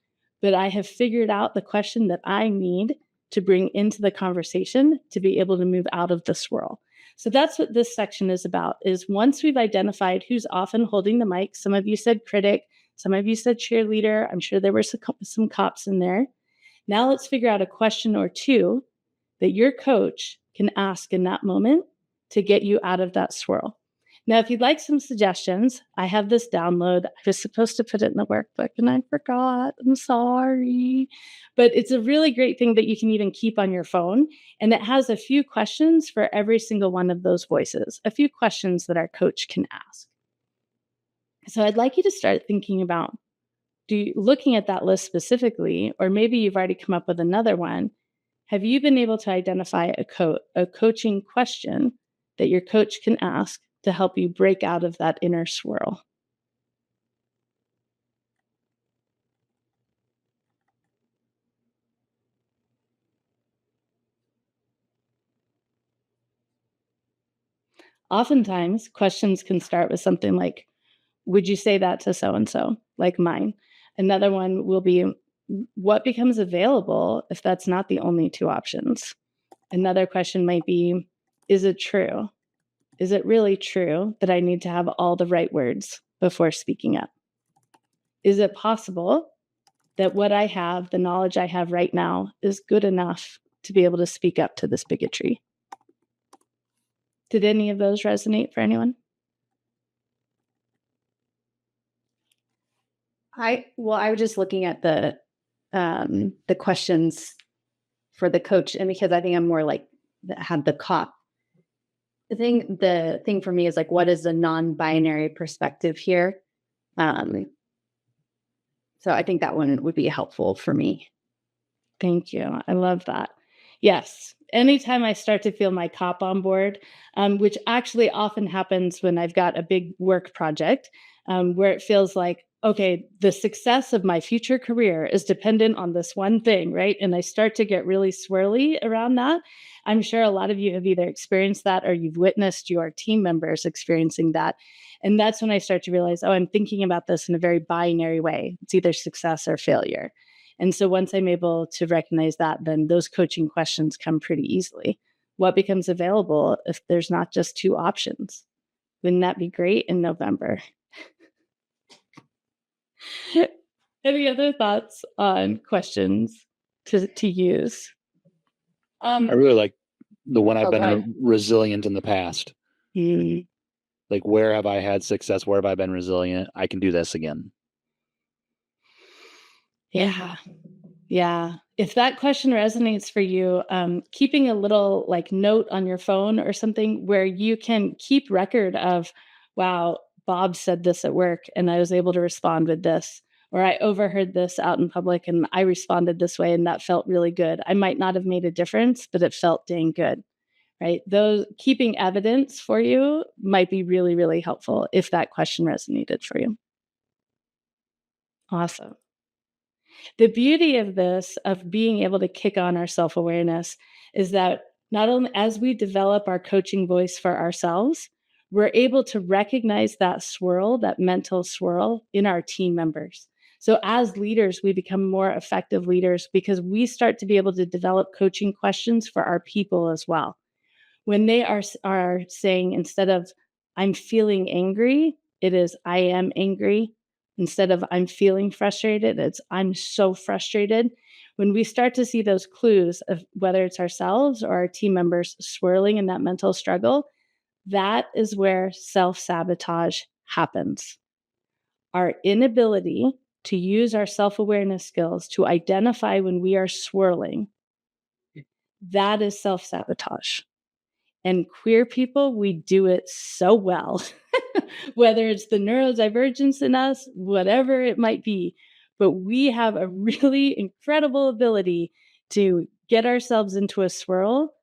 But I have figured out the question that I need to bring into the conversation to be able to move out of the swirl. So that's what this section is about, is once we've identified who's often holding the mic, some of you said critic, some of you said cheerleader, I'm sure there were some cops in there. Now let's figure out a question or two that your coach can ask in that moment to get you out of that swirl. Now, if you'd like some suggestions, I have this download. I was supposed to put it in the workbook and I forgot. I'm sorry. But it's a really great thing that you can even keep on your phone. And it has a few questions for every single one of those voices, a few questions that our coach can ask. So I'd like you to start thinking about looking at that list specifically, or maybe you've already come up with another one. Have you been able to identify a coaching question that your coach can ask to help you break out of that inner swirl? Oftentimes, questions can start with something like, would you say that to so-and-so, like mine? Another one will be, what becomes available if that's not the only two options? Another question might be, is it true? Is it really true that I need to have all the right words before speaking up? Is it possible that what I have, the knowledge I have right now, is good enough to be able to speak up to this bigotry? Did any of those resonate for anyone? I was just looking at the questions for the coach, and because I think I'm more like had the cop. The thing for me is like, what is the non-binary perspective here? So I think that one would be helpful for me. Thank you. I love that. Yes. Anytime I start to feel my cop on board, which actually often happens when I've got a big work project, where it feels like, okay, the success of my future career is dependent on this one thing, right? And I start to get really swirly around that. I'm sure a lot of you have either experienced that or you've witnessed your team members experiencing that. And that's when I start to realize, oh, I'm thinking about this in a very binary way. It's either success or failure. And so once I'm able to recognize that, then those coaching questions come pretty easily. What becomes available if there's not just two options? Wouldn't that be great in November? Any other thoughts on questions to use? I really like the one I've been right. resilient in the past. Like, where have I had success? Where have I been resilient? I can do this again. Yeah. If that question resonates for you, keeping a little like note on your phone or something where you can keep record of, wow, Bob said this at work and I was able to respond with this, or I overheard this out in public and I responded this way and that felt really good. I might not have made a difference, but it felt dang good, right? Those keeping evidence for you might be really, really helpful if that question resonated for you. Awesome. The beauty of this, of being able to kick on our self-awareness, is that not only as we develop our coaching voice for ourselves, we're able to recognize that swirl, that mental swirl in our team members. So as leaders, we become more effective leaders because we start to be able to develop coaching questions for our people as well. When they are saying, instead of I'm feeling angry, it is I am angry. Instead of I'm feeling frustrated, it's I'm so frustrated. When we start to see those clues of whether it's ourselves or our team members swirling in that mental struggle, that is where self-sabotage happens. Our inability to use our self-awareness skills to identify when we are swirling, that is self-sabotage. And queer people, we do it so well, whether it's the neurodivergence in us, whatever it might be. But we have a really incredible ability to get ourselves into a swirl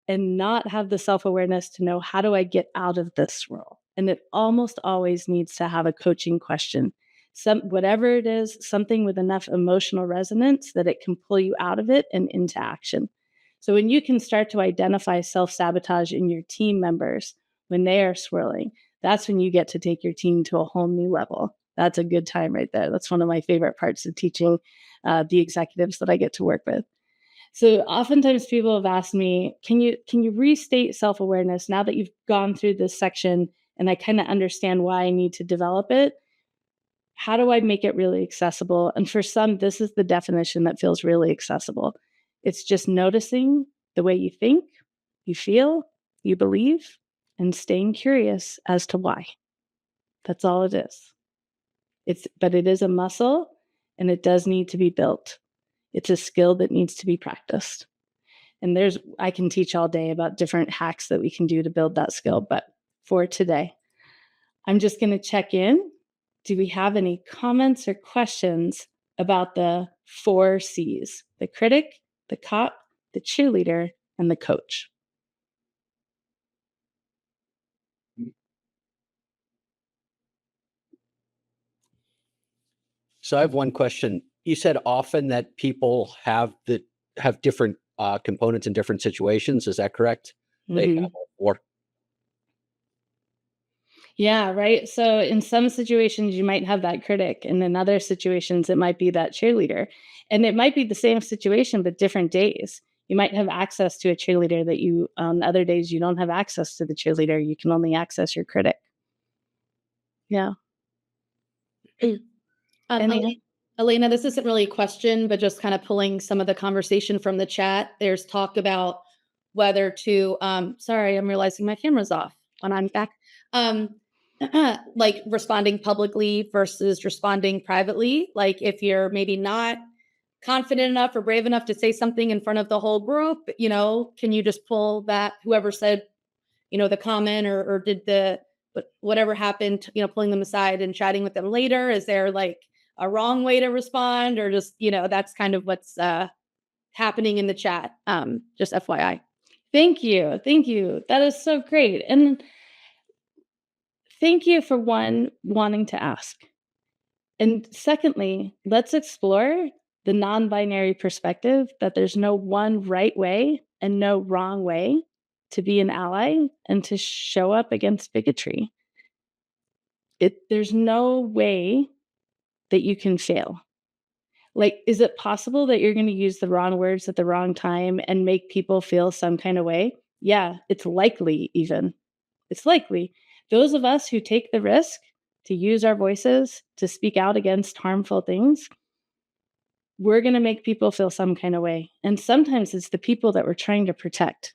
and not have the self-awareness to know, how do I get out of this role? And it almost always needs to have a coaching question. Whatever it is, something with enough emotional resonance that it can pull you out of it and into action. So when you can start to identify self-sabotage in your team members when they are swirling, that's when you get to take your team to a whole new level. That's a good time right there. That's one of my favorite parts of teaching the executives that I get to work with. So oftentimes people have asked me, can you restate self-awareness now that you've gone through this section and I kind of understand why I need to develop it? How do I make it really accessible? And for some, this is the definition that feels really accessible. It's just noticing the way you think, you feel, you believe, and staying curious as to why. That's all it is. But it is a muscle, and it does need to be built. It's a skill that needs to be practiced. And I can teach all day about different hacks that we can do to build that skill. But for today, I'm just going to check in. Do we have any comments or questions about the 4 C's: the critic, the cop, the cheerleader, and the coach? So I have one question. You said often that people have different components in different situations. Is that correct? They have all 4. Yeah, right. So in some situations, you might have that critic, and in other situations, it might be that cheerleader. And it might be the same situation, but different days. You might have access to a cheerleader that on other days, you don't have access to the cheerleader. You can only access your critic. Yeah. Elena, this isn't really a question, but just kind of pulling some of the conversation from the chat. There's talk about whether to, sorry, I'm realizing my camera's off when I'm back. Like responding publicly versus responding privately. Like if you're maybe not confident enough or brave enough to say something in front of the whole group, can you just pull that, whoever said, the comment or did whatever happened, pulling them aside and chatting with them later? Is there like a wrong way to respond, or just, that's kind of what's happening in the chat? Just FYI. Thank you. Thank you. That is so great. And thank you for wanting to ask. And secondly, let's explore the non-binary perspective that there's no one right way and no wrong way to be an ally and to show up against bigotry. There's no way that you can fail. Like, is it possible that you're going to use the wrong words at the wrong time and make people feel some kind of way? Yeah, it's likely even. It's likely. Those of us who take the risk to use our voices to speak out against harmful things, we're going to make people feel some kind of way. And sometimes it's the people that we're trying to protect.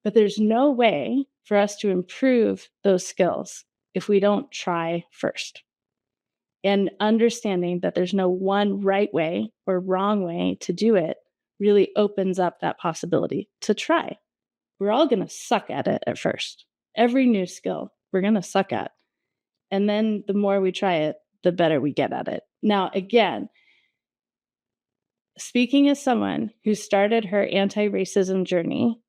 But there's no way for us to improve those skills if we don't try first. And understanding that there's no one right way or wrong way to do it really opens up that possibility to try. We're all going to suck at it at first. Every new skill we're going to suck at. And then the more we try it, the better we get at it. Now, again, speaking as someone who started her anti-racism journey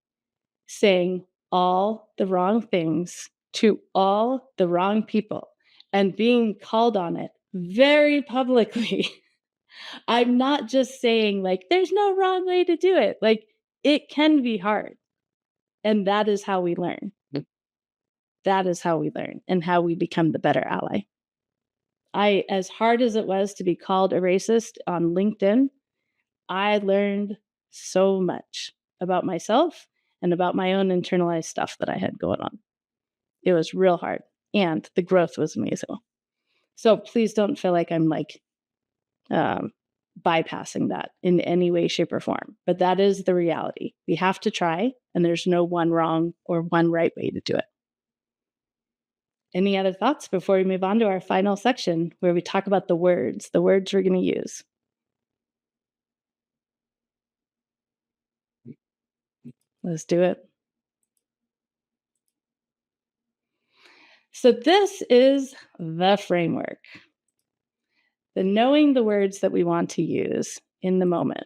saying all the wrong things to all the wrong people and being called on it very publicly, I'm not just saying like, there's no wrong way to do it. Like, it can be hard. And that is how we learn. That is how we learn and how we become the better ally. As hard as it was to be called a racist on LinkedIn, I learned so much about myself and about my own internalized stuff that I had going on. It was real hard, and the growth was amazing. So please don't feel like I'm like bypassing that in any way, shape, or form. But that is the reality. We have to try, and there's no one wrong or one right way to do it. Any other thoughts before we move on to our final section where we talk about the words we're going to use? Let's do it. So this is the framework. The knowing the words that we want to use in the moment.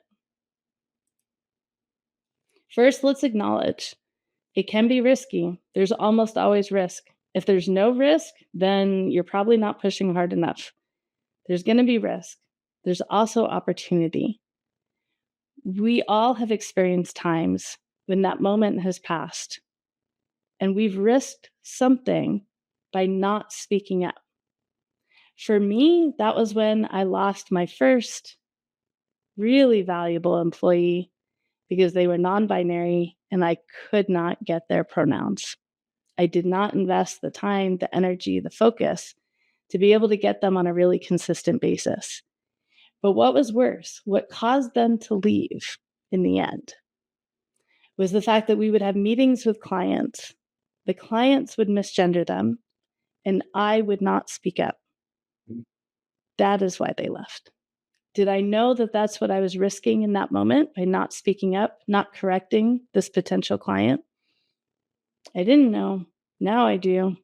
First, let's acknowledge It can be risky. There's almost always risk. If there's no risk, then you're probably not pushing hard enough. There's going to be risk. There's also opportunity. We all have experienced times when that moment has passed and we've risked something by not speaking up. For me, that was when I lost my first really valuable employee because they were non-binary and I could not get their pronouns. I did not invest the time, the energy, the focus to be able to get them on a really consistent basis. But what was worse, what caused them to leave in the end, was the fact that we would have meetings with clients. The clients would misgender them, and I would not speak up. That is why they left. Did I know that that's what I was risking in that moment by not speaking up, not correcting this potential client? I didn't know. Now I do.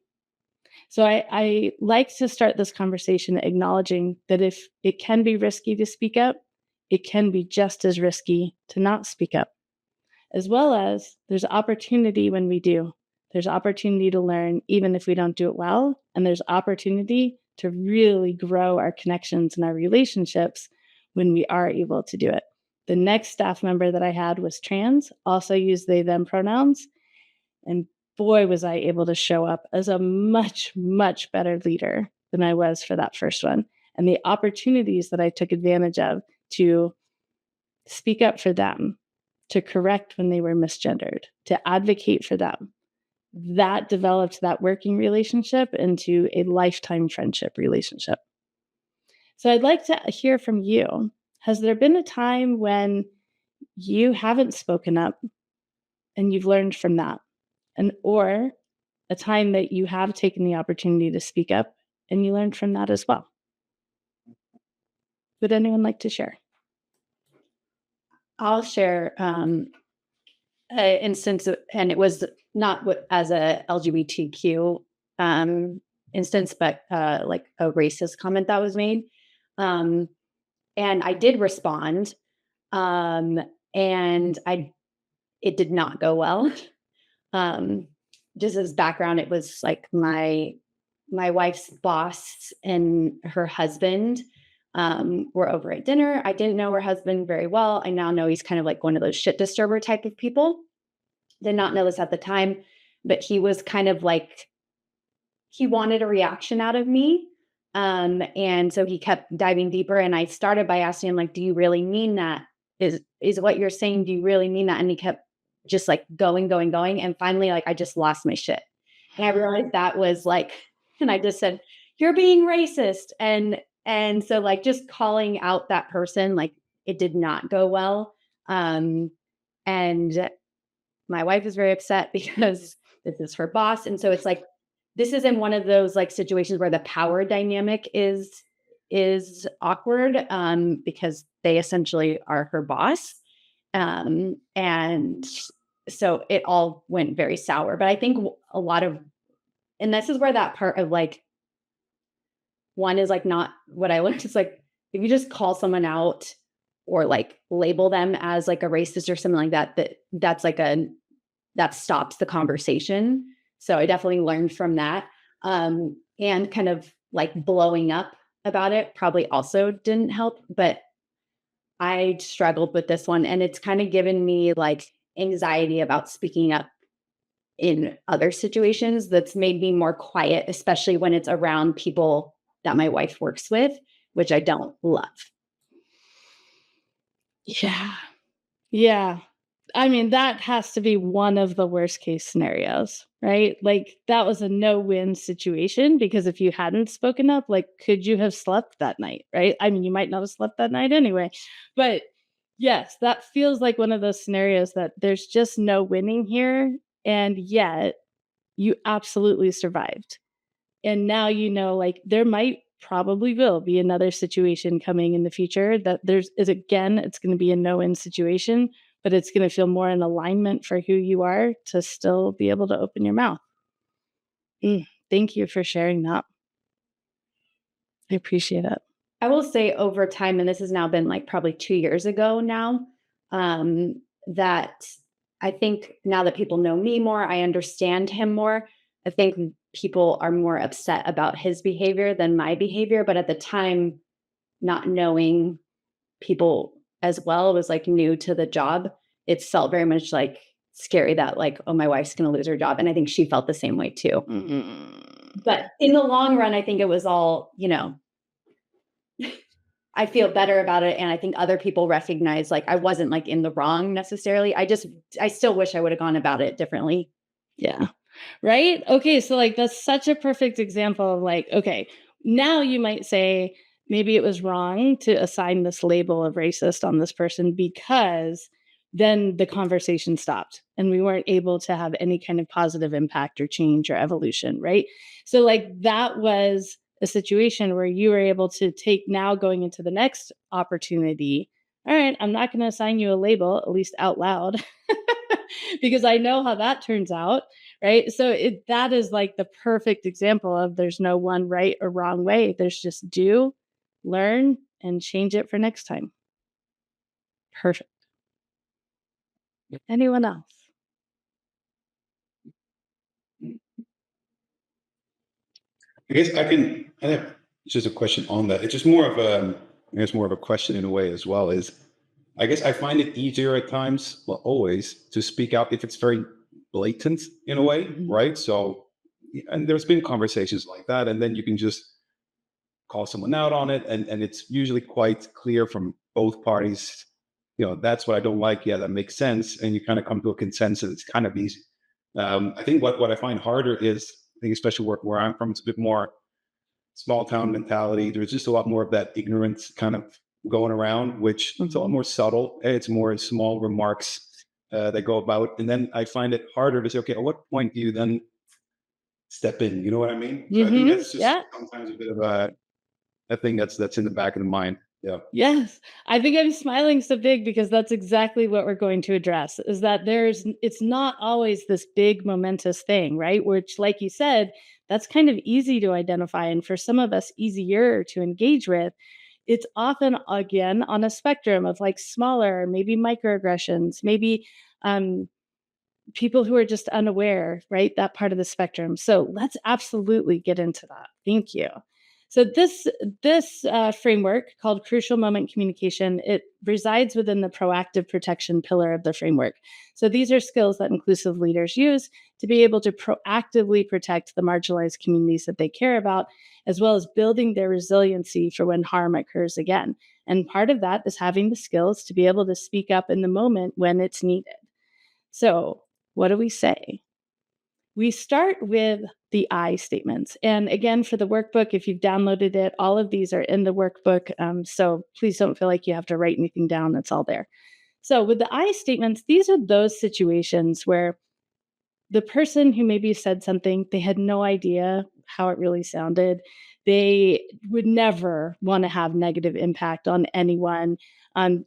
So I like to start this conversation acknowledging that if it can be risky to speak up, it can be just as risky to not speak up, as well as there's opportunity when we do. There's opportunity to learn even if we don't do it well, and there's opportunity to really grow our connections and our relationships when we are able to do it. The next staff member that I had was trans, also used they, them pronouns, and boy, was I able to show up as a much, much better leader than I was for that first one. And the opportunities that I took advantage of to speak up for them, to correct when they were misgendered, to advocate for them, that developed that working relationship into a lifetime friendship relationship. So I'd like to hear from you. Has there been a time when you haven't spoken up and you've learned from that? And or a time that you have taken the opportunity to speak up and you learned from that as well? Would anyone like to share? I'll share an instance, and it was not as a LGBTQ instance, but like a racist comment that was made. And I did respond, and it did not go well. Just as background, it was like my wife's boss and her husband were over at dinner. I didn't know her husband very well. I now know he's kind of like one of those shit disturber type of people. Did not know this at the time, but he was kind of like, he wanted a reaction out of me. And so he kept diving deeper. And I started by asking him, like, do you really mean that? Is what you're saying, do you really mean that? And he kept just like going. And finally, like, I just lost my shit. And I realized that was like, and I just said, you're being racist. And so like just calling out that person, like it did not go well. And my wife is very upset because this is her boss. And so it's like, this is in one of those like situations where the power dynamic is awkward because they essentially are her boss. And so it all went very sour. But I think a lot of, and this is where that part of like, one is like not what I learned. It's like, if you just call someone out or like label them as like a racist or something like that, that's like that stops the conversation. So I definitely learned from that. And kind of like blowing up about it probably also didn't help, but I struggled with this one, and it's kind of given me like anxiety about speaking up in other situations. That's made me more quiet, especially when it's around people that my wife works with, which I don't love. Yeah. I mean, that has to be one of the worst case scenarios, right? Like that was a no-win situation because if you hadn't spoken up, like, could you have slept that night, right? I mean, you might not have slept that night anyway, but yes, that feels like one of those scenarios that there's just no winning here. And yet you absolutely survived. And now, like there probably will be another situation coming in the future that it's going to be a no-win situation, but it's going to feel more in alignment for who you are to still be able to open your mouth. Thank you for sharing that. I appreciate it. I will say over time, and this has now been like probably 2 years ago now, that I think now that people know me more, I understand him more. I think people are more upset about his behavior than my behavior. But at the time, not knowing people as well, was like new to the job. It felt very much like scary that like, oh, my wife's going to lose her job. And I think she felt the same way too. But in the long run, I think it was all, I feel better about it. And I think other people recognize like I wasn't like in the wrong necessarily. I still wish I would have gone about it differently. Yeah. Right. Okay. So like, that's such a perfect example of like, okay, now you might say maybe it was wrong to assign this label of racist on this person because then the conversation stopped and we weren't able to have any kind of positive impact or change or evolution. Right. So like that was a situation where you were able to take now going into the next opportunity. All right, I'm not going to assign you a label, at least out loud, because I know how that turns out. Right. So that is like the perfect example of there's no one right or wrong way. There's just do, learn, and change it for next time. Perfect. Anyone else? I guess I have just a question on that. It's just more of a question in a way as well. I guess I find it easier at times, well, always, to speak out if it's very blatant in a way, right? So, and there's been conversations like that, and then you can just call someone out on it, and it's usually quite clear from both parties. That's what I don't like. Yeah, that makes sense, and you kind of come to a consensus. It's kind of easy. I think what I find harder is, I think especially where I'm from, it's a bit more small town mentality. There's just a lot more of that ignorance kind of going around, which it's a lot more subtle. It's more small remarks that go about. And then I find it harder to say, okay, at what point do you then step in? You know what I mean? So I think that's just sometimes a bit of a thing that's in the back of the mind. Yeah. Yes. I think I'm smiling so big because that's exactly what we're going to address, is that it's not always this big momentous thing, right? Which, like you said, that's kind of easy to identify. And for some of us, easier to engage with. It's often, again, on a spectrum of like smaller, maybe microaggressions, maybe people who are just unaware, right? That part of the spectrum. So let's absolutely get into that. Thank you. So this framework called Crucial Moment Communication, it resides within the proactive protection pillar of the framework. So these are skills that inclusive leaders use to be able to proactively protect the marginalized communities that they care about, as well as building their resiliency for when harm occurs again. And part of that is having the skills to be able to speak up in the moment when it's needed. So what do we say? We start with the I statements. And again, for the workbook, if you've downloaded it, all of these are in the workbook. So please don't feel like you have to write anything down. It's all there. So with the I statements, these are those situations where the person who maybe said something, they had no idea how it really sounded. They would never want to have negative impact on anyone.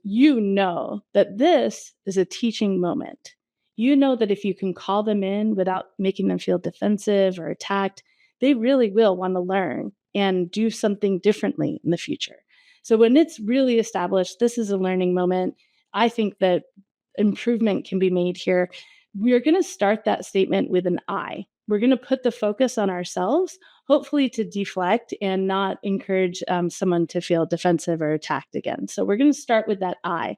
You know that this is a teaching moment. You know that if you can call them in without making them feel defensive or attacked, they really will want to learn and do something differently in the future. So when it's really established, this is a learning moment, I think that improvement can be made here. We're going to start that statement with an I. We're going to put the focus on ourselves, hopefully to deflect and not encourage someone to feel defensive or attacked again. So we're going to start with that I.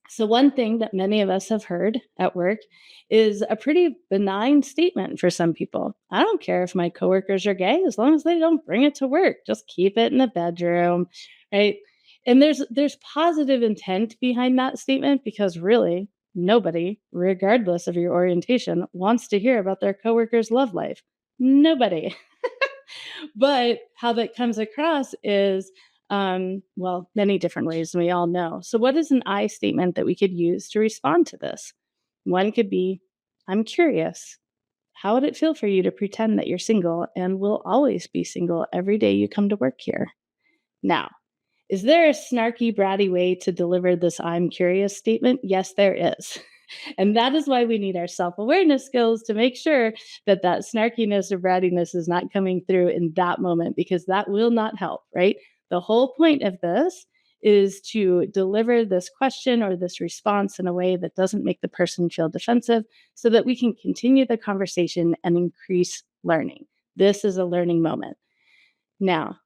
So one thing that many of us have heard at work is a pretty benign statement for some people. I don't care if my coworkers are gay as long as they don't bring it to work. Just keep it in the bedroom, right? And there's positive intent behind that statement because really nobody, regardless of your orientation, wants to hear about their coworker's love life. Nobody. But how that comes across is many different ways, and we all know. So what is an I statement that we could use to respond to this? One could be, I'm curious. How would it feel for you to pretend that you're single and will always be single every day you come to work here? Now, is there a snarky, bratty way to deliver this I'm curious statement? Yes, there is. And that is why we need our self-awareness skills to make sure that that snarkiness or brattiness is not coming through in that moment, because that will not help, right? The whole point of this is to deliver this question or this response in a way that doesn't make the person feel defensive so that we can continue the conversation and increase learning. This is a learning moment. Now,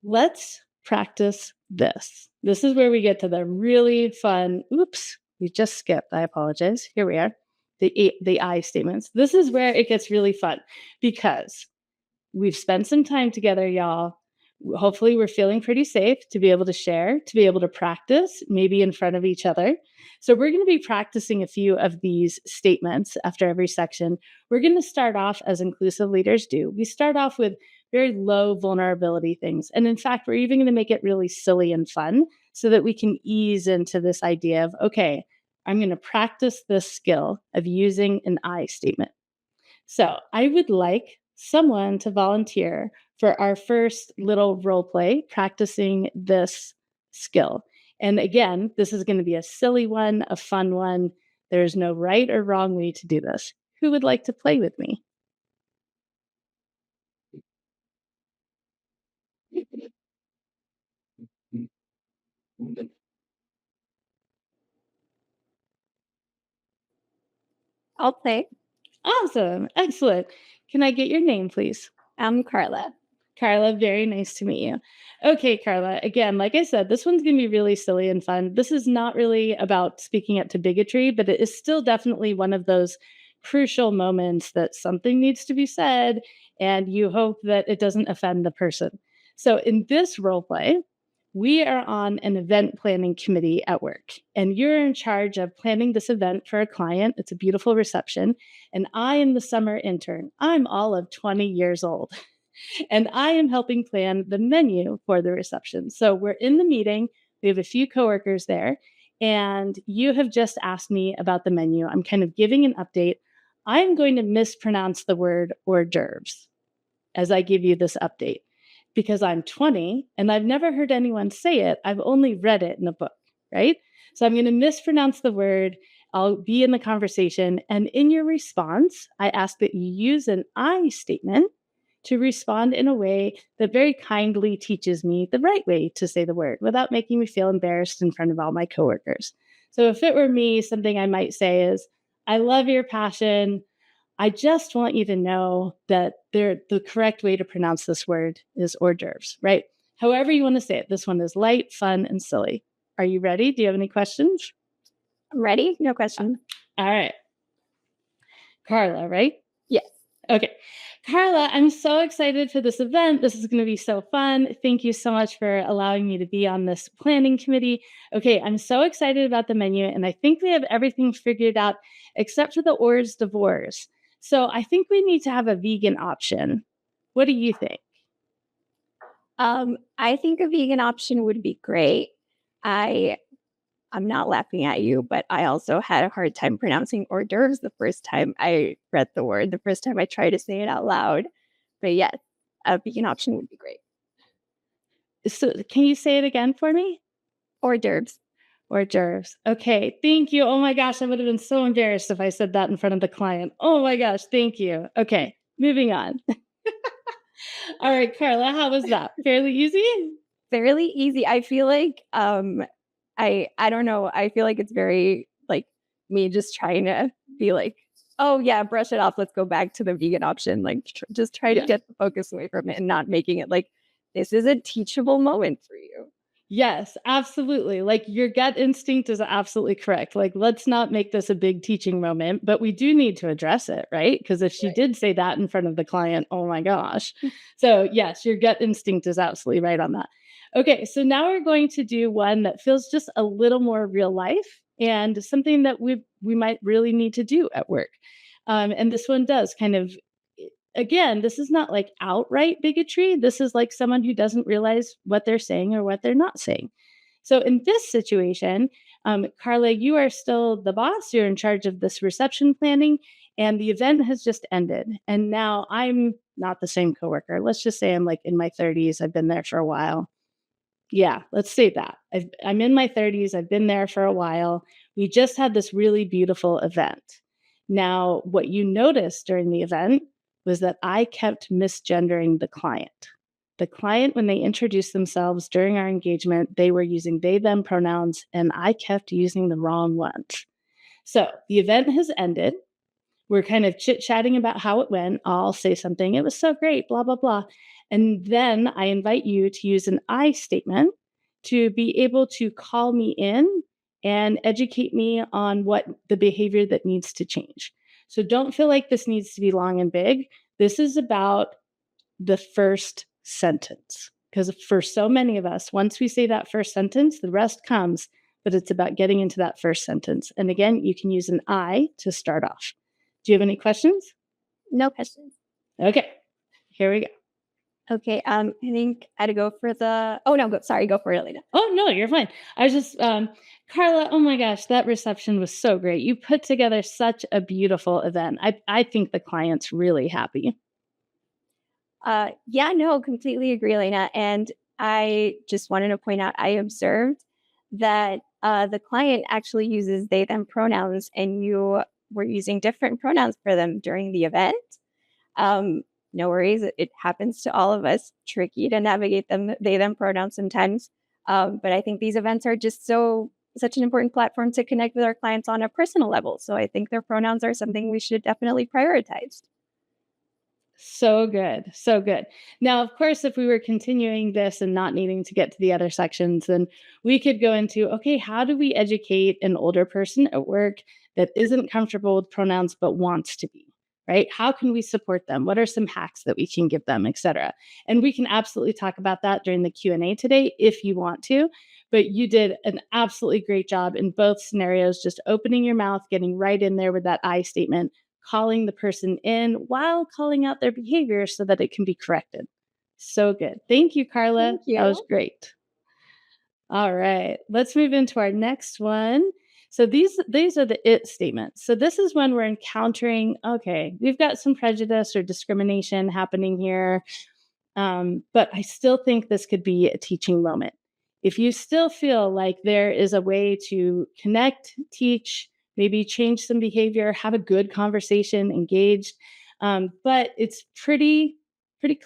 let's practice this. This is where we get to the really fun, oops, we just skipped, I apologize. Here we are, the I statements. This is where it gets really fun because we've spent some time together, y'all. Hopefully we're feeling pretty safe to be able to share, to be able to practice, maybe in front of each other. So we're going to be practicing a few of these statements after every section. We're going to start off as inclusive leaders do. We start off with very low vulnerability things. And in fact, we're even going to make it really silly and fun so that we can ease into this idea of, okay, I'm going to practice this skill of using an I statement. So I would like someone to volunteer for our first little role play, practicing this skill. And again, this is going to be a silly one, a fun one. There's no right or wrong way to do this. Who would like to play with me? I'll play. Awesome. Excellent. Can I get your name, please? I'm Carla. Carla, very nice to meet you. Okay, Carla, again, like I said, this one's going to be really silly and fun. This is not really about speaking up to bigotry, but it is still definitely one of those crucial moments that something needs to be said, and you hope that it doesn't offend the person. So in this role play, we are on an event planning committee at work, and you're in charge of planning this event for a client. It's a beautiful reception, and I am the summer intern. I'm all of 20 years old. And I am helping plan the menu for the reception. So we're in the meeting. We have a few coworkers there, and you have just asked me about the menu. I'm kind of giving an update. I'm going to mispronounce the word hors d'oeuvres as I give you this update because I'm 20 and I've never heard anyone say it. I've only read it in a book, right? So I'm going to mispronounce the word. I'll be in the conversation. And in your response, I ask that you use an I statement to respond in a way that very kindly teaches me the right way to say the word without making me feel embarrassed in front of all my coworkers. So if it were me, something I might say is, I love your passion. I just want you to know that the correct way to pronounce this word is hors d'oeuvres, right? However you want to say it. This one is light, fun, and silly. Are you ready? Do you have any questions? I'm ready. No question. All right. Carla, right? Yes. Okay. Carla, I'm so excited for this event. This is going to be so fun. Thank you so much for allowing me to be on this planning committee. Okay, I'm so excited about the menu, and I think we have everything figured out except for the hors d'oeuvres. So I think we need to have a vegan option. What do you think? I think a vegan option would be great. I'm not laughing at you, but I also had a hard time pronouncing hors d'oeuvres the first time I read the word, the first time I tried to say it out loud. But yes, a vegan option would be great. So can you say it again for me? Hors d'oeuvres. Hors d'oeuvres. Okay, thank you. Oh my gosh, I would have been so embarrassed if I said that in front of the client. Oh my gosh, thank you. Okay, moving on. All right, Carla, how was that? Fairly easy? Fairly easy. I feel like I don't know. I feel like it's very like me just trying to be like, oh yeah, brush it off. Let's go back to the vegan option. Like just try to get the focus away from it and not making it like this is a teachable moment for you. Yes, absolutely. Like your gut instinct is absolutely correct. Like let's not make this a big teaching moment, but we do need to address it, right? Because if she did say that in front of the client, oh my gosh. So yes, your gut instinct is absolutely right on that. Okay, so now we're going to do one that feels just a little more real life and something that we might really need to do at work. And this one does kind of, again, this is not like outright bigotry. This is like someone who doesn't realize what they're saying or what they're not saying. So in this situation, Carla, you are still the boss. You're in charge of this reception planning, and the event has just ended. And now I'm not the same coworker. Let's just say I'm like in my 30s. I've been there for a while. Yeah, let's say that. I'm in my 30s. I've been there for a while. We just had this really beautiful event. Now, what you noticed during the event was that I kept misgendering the client. The client, when they introduced themselves during our engagement, they were using they, them pronouns, and I kept using the wrong ones. So the event has ended. We're kind of chit-chatting about how it went. I'll say something, it was so great, blah, blah, blah. And then I invite you to use an I statement to be able to call me in and educate me on what the behavior that needs to change. So don't feel like this needs to be long and big. This is about the first sentence. Because for so many of us, once we say that first sentence, the rest comes, but it's about getting into that first sentence. And again, you can use an I to start off. Do you have any questions? No questions. Okay, here we go. Okay, I think I'd go for the. Oh no, go for it, Elena. Oh no, you're fine. I was just, Carla. Oh my gosh, that reception was so great. You put together such a beautiful event. I think the client's really happy. Yeah, no, completely agree, Elena. And I just wanted to point out, I observed that the client actually uses they, them pronouns, and you were using different pronouns for them during the event. No worries, it happens to all of us. Tricky to navigate them, they, them pronouns sometimes. But I think these events are just such an important platform to connect with our clients on a personal level. So I think their pronouns are something we should definitely prioritize. So good. So good. Now, of course, if we were continuing this and not needing to get to the other sections, then we could go into, okay, how do we educate an older person at work that isn't comfortable with pronouns but wants to be, right? How can we support them? What are some hacks that we can give them, et cetera? And we can absolutely talk about that during the Q&A today if you want to. But you did an absolutely great job in both scenarios, just opening your mouth, getting right in there with that I statement, calling the person in while calling out their behavior so that it can be corrected. So good. Thank you, Carla. Thank you. That was great. All right, let's move into our next one. So these are the it statements. So this is when we're encountering, okay, we've got some prejudice or discrimination happening here, but I still think this could be a teaching moment. If you still feel like there is a way to connect, teach, maybe change some behavior, have a good conversation, engaged, but it's pretty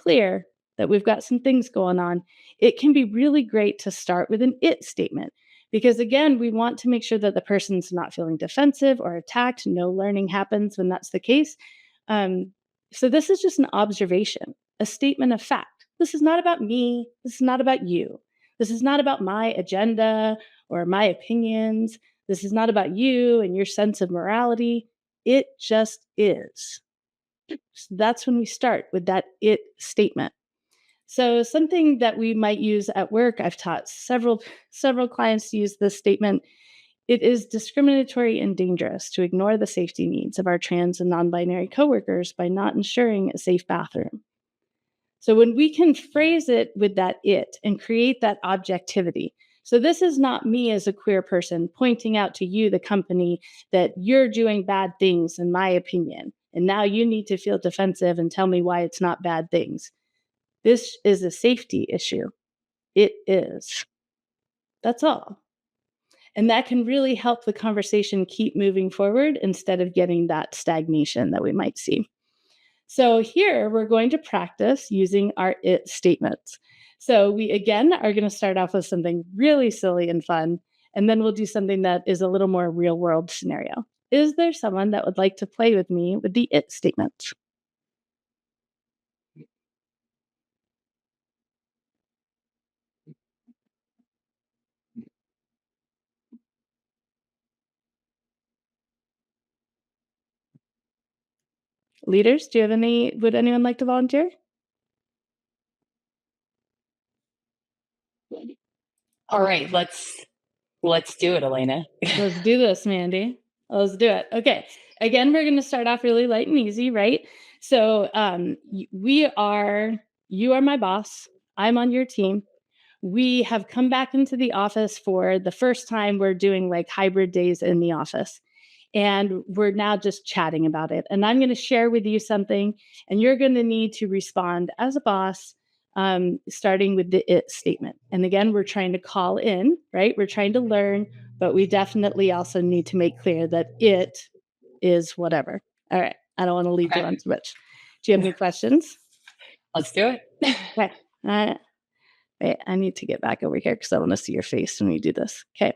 clear that we've got some things going on, it can be really great to start with an it statement. Because again, we want to make sure that the person's not feeling defensive or attacked. No learning happens when that's the case. So this is just an observation, a statement of fact. This is not about me. This is not about you. This is not about my agenda or my opinions. This is not about you and your sense of morality. It just is. So that's when we start with that it statement. So something that we might use at work, I've taught several clients to use this statement. It is discriminatory and dangerous to ignore the safety needs of our trans and non-binary coworkers by not ensuring a safe bathroom. So when we can phrase it with that it and create that objectivity. So this is not me as a queer person pointing out to you, the company, that you're doing bad things in my opinion. And now you need to feel defensive and tell me why it's not bad things. This is a safety issue. It is. That's all. And that can really help the conversation keep moving forward instead of getting that stagnation that we might see. So here we're going to practice using our it statements. So we, again, are going to start off with something really silly and fun, and then we'll do something that is a little more real world scenario. Is there someone that would like to play with me with the it statements? Leaders, would anyone like to volunteer? All right, let's do it, Elena. Let's do this, Mandy. Let's do it. Okay. Again, we're going to start off really light and easy, right? So you are my boss. I'm on your team. We have come back into the office for the first time. We're doing like hybrid days in the office. And we're now just chatting about it. And I'm going to share with you something, and you're going to need to respond as a boss, starting with the it statement. And again, we're trying to call in, right? We're trying to learn, but we definitely also need to make clear that it is whatever. All right. I don't want to lead you on too much. Do you have any questions? Let's do it. Okay. Wait, I need to get back over here because I want to see your face when you do this. Okay.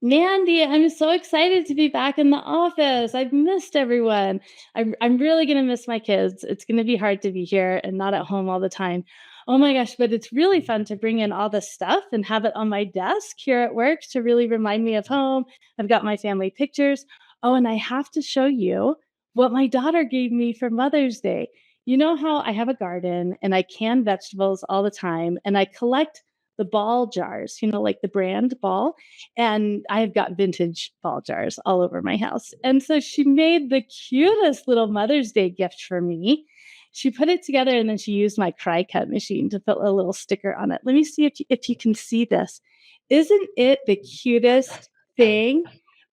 Mandy, I'm so excited to be back in the office. I've missed everyone. I'm really going to miss my kids. It's going to be hard to be here and not at home all the time. Oh my gosh, but it's really fun to bring in all this stuff and have it on my desk here at work to really remind me of home. I've got my family pictures. Oh, and I have to show you what my daughter gave me for Mother's Day. You know how I have a garden and I can vegetables all the time and I collect the ball jars, like the brand ball. And I've got vintage ball jars all over my house. And so she made the cutest little Mother's Day gift for me. She put it together and then she used my cry cut machine to put a little sticker on it. Let me see if you can see this. Isn't it the cutest thing?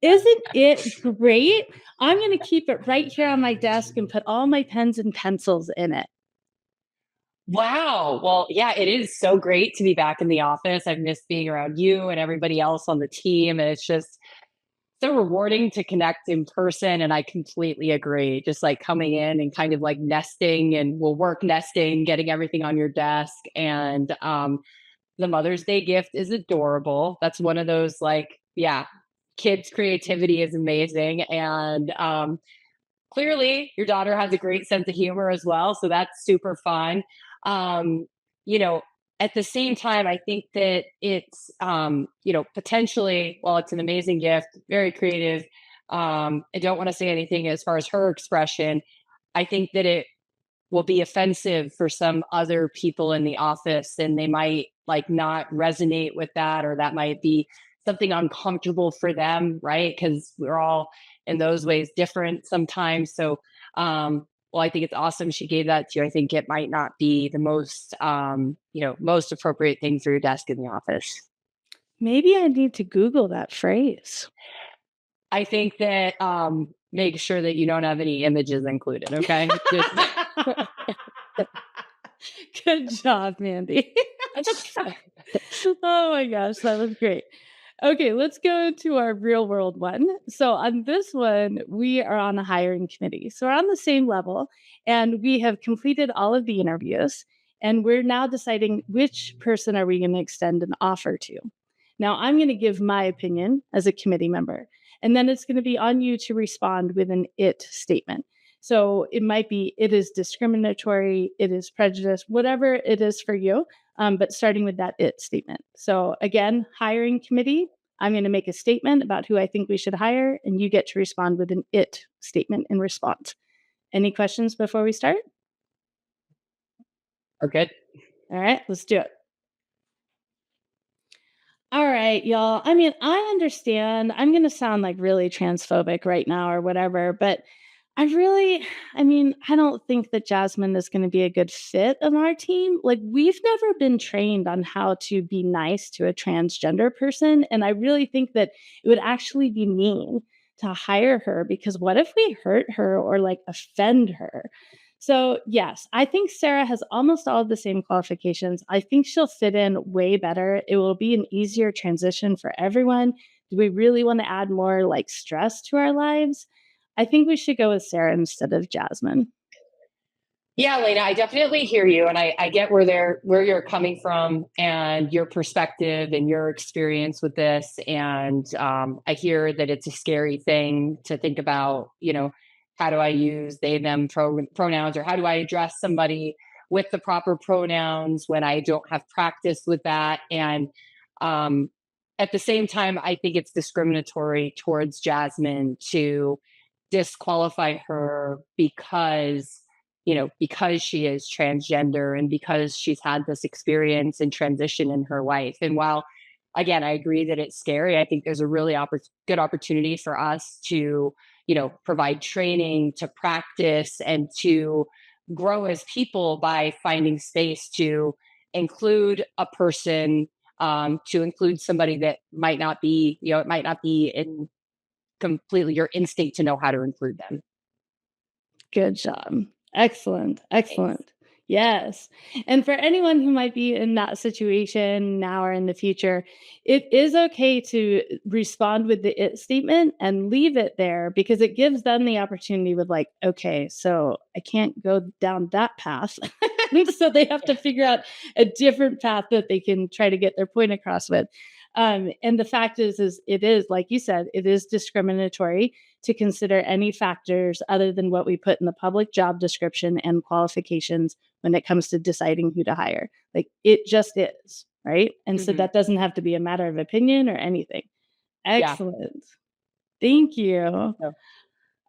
Isn't it great? I'm going to keep it right here on my desk and put all my pens and pencils in it. Wow. Well, yeah, it is so great to be back in the office. I've missed being around you and everybody else on the team. And it's just so rewarding to connect in person. And I completely agree. Just like coming in and kind of like nesting and we'll work nesting, getting everything on your desk. And the Mother's Day gift is adorable. That's one of those like, yeah, kids' creativity is amazing. And clearly your daughter has a great sense of humor as well. So that's super fun. Um, you know, at the same time, I think that it's, potentially, while it's an amazing gift, very creative. I don't want to say anything as far as her expression. I think that it will be offensive for some other people in the office and they might like not resonate with that, or that might be something uncomfortable for them, right? Because we're all in those ways different sometimes. So, well, I think it's awesome she gave that to you. I think it might not be the most, most appropriate thing for your desk in the office. Maybe I need to Google that phrase. I think that make sure that you don't have any images included, okay? Good job, Mandy. Oh my gosh, that was great. Okay, let's go to our real world one. So on this one, we are on a hiring committee. So we're on the same level and we have completed all of the interviews and we're now deciding which person are we going to extend an offer to. Now I'm going to give my opinion as a committee member, and then it's going to be on you to respond with an it statement. So it might be, it is discriminatory, it is prejudice, whatever it is for you. But starting with that it statement. So again, hiring committee, I'm going to make a statement about who I think we should hire, and you get to respond with an it statement in response. Any questions before we start? Okay. All right, let's do it. All right, y'all. I mean, I understand I'm going to sound like really transphobic right now or whatever, but I don't think that Jasmine is going to be a good fit on our team. Like, we've never been trained on how to be nice to a transgender person. And I really think that it would actually be mean to hire her because what if we hurt her or like offend her? So, yes, I think Sarah has almost all of the same qualifications. I think she'll fit in way better. It will be an easier transition for everyone. Do we really want to add more like stress to our lives? I think we should go with Sarah instead of Jasmine. Yeah, Elena, I definitely hear you. And I get where you're coming from and your perspective and your experience with this. And I hear that it's a scary thing to think about, how do I use they, them pronouns, or how do I address somebody with the proper pronouns when I don't have practice with that? And at the same time, I think it's discriminatory towards Jasmine to disqualify her because she is transgender and because she's had this experience and transition in her life. And while, again, I agree that it's scary, I think there's a really good opportunity for us to, provide training, to practice, and to grow as people by finding space to include a person, to include somebody that might not be, it might not be in completely your instinct to know how to include them. Good job. Excellent. Thanks. Yes. And for anyone who might be in that situation now or in the future, it is okay to respond with the it statement and leave it there because it gives them the opportunity with like, okay, so I can't go down that path. So they have to figure out a different path that they can try to get their point across with. And the fact is it is, like you said, it is discriminatory to consider any factors other than what we put in the public job description and qualifications when it comes to deciding who to hire. Like it just is, right? And so that doesn't have to be a matter of opinion or anything. Excellent. Thank you.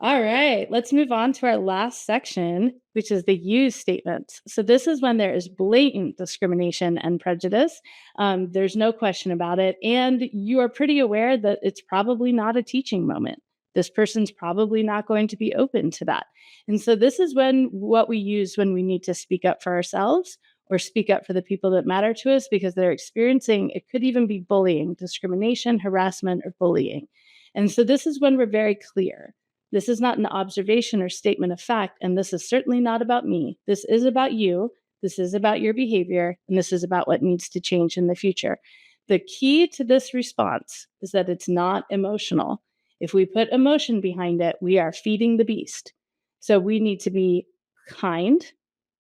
All right, let's move on to our last section, which is the use statements. So this is when there is blatant discrimination and prejudice. There's no question about it. And you are pretty aware that it's probably not a teaching moment. This person's probably not going to be open to that. And so this is what we use when we need to speak up for ourselves or speak up for the people that matter to us because they're experiencing, it could even be bullying, discrimination, harassment, or bullying. And so this is when we're very clear. This is not an observation or statement of fact, and this is certainly not about me. This is about you. This is about your behavior, and this is about what needs to change in the future. The key to this response is that it's not emotional. If we put emotion behind it, we are feeding the beast. So we need to be kind,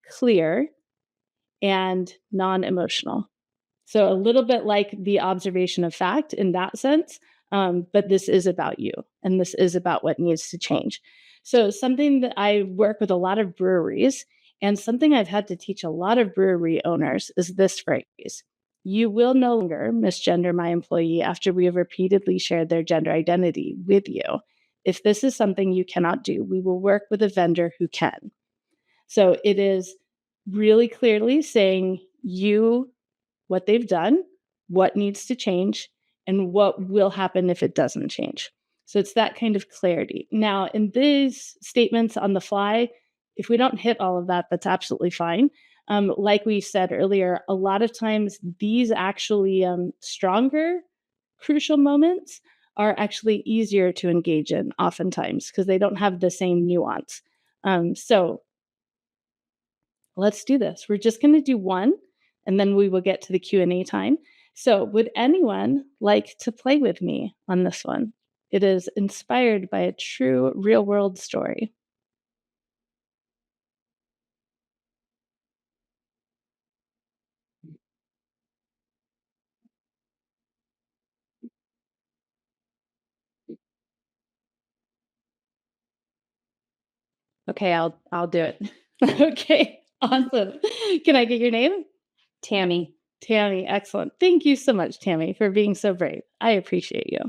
clear, and non-emotional. So a little bit like the observation of fact in that sense, but this is about you, and this is about what needs to change. So something that I work with a lot of breweries, and something I've had to teach a lot of brewery owners is this phrase. You will no longer misgender my employee after we have repeatedly shared their gender identity with you. If this is something you cannot do, we will work with a vendor who can. So it is really clearly saying what they've done, what needs to change, and what will happen if it doesn't change. So it's that kind of clarity. Now, in these statements on the fly, if we don't hit all of that, that's absolutely fine. Like we said earlier, a lot of times these actually stronger, crucial moments are actually easier to engage in oftentimes because they don't have the same nuance. So let's do this. We're just going to do one, and then we will get to the Q&A time. So would anyone like to play with me on this one? It is inspired by a true real-world story. Okay, I'll do it. Okay, awesome. Can I get your name? Tammy. Tammy, excellent. Thank you so much, Tammy, for being so brave. I appreciate you.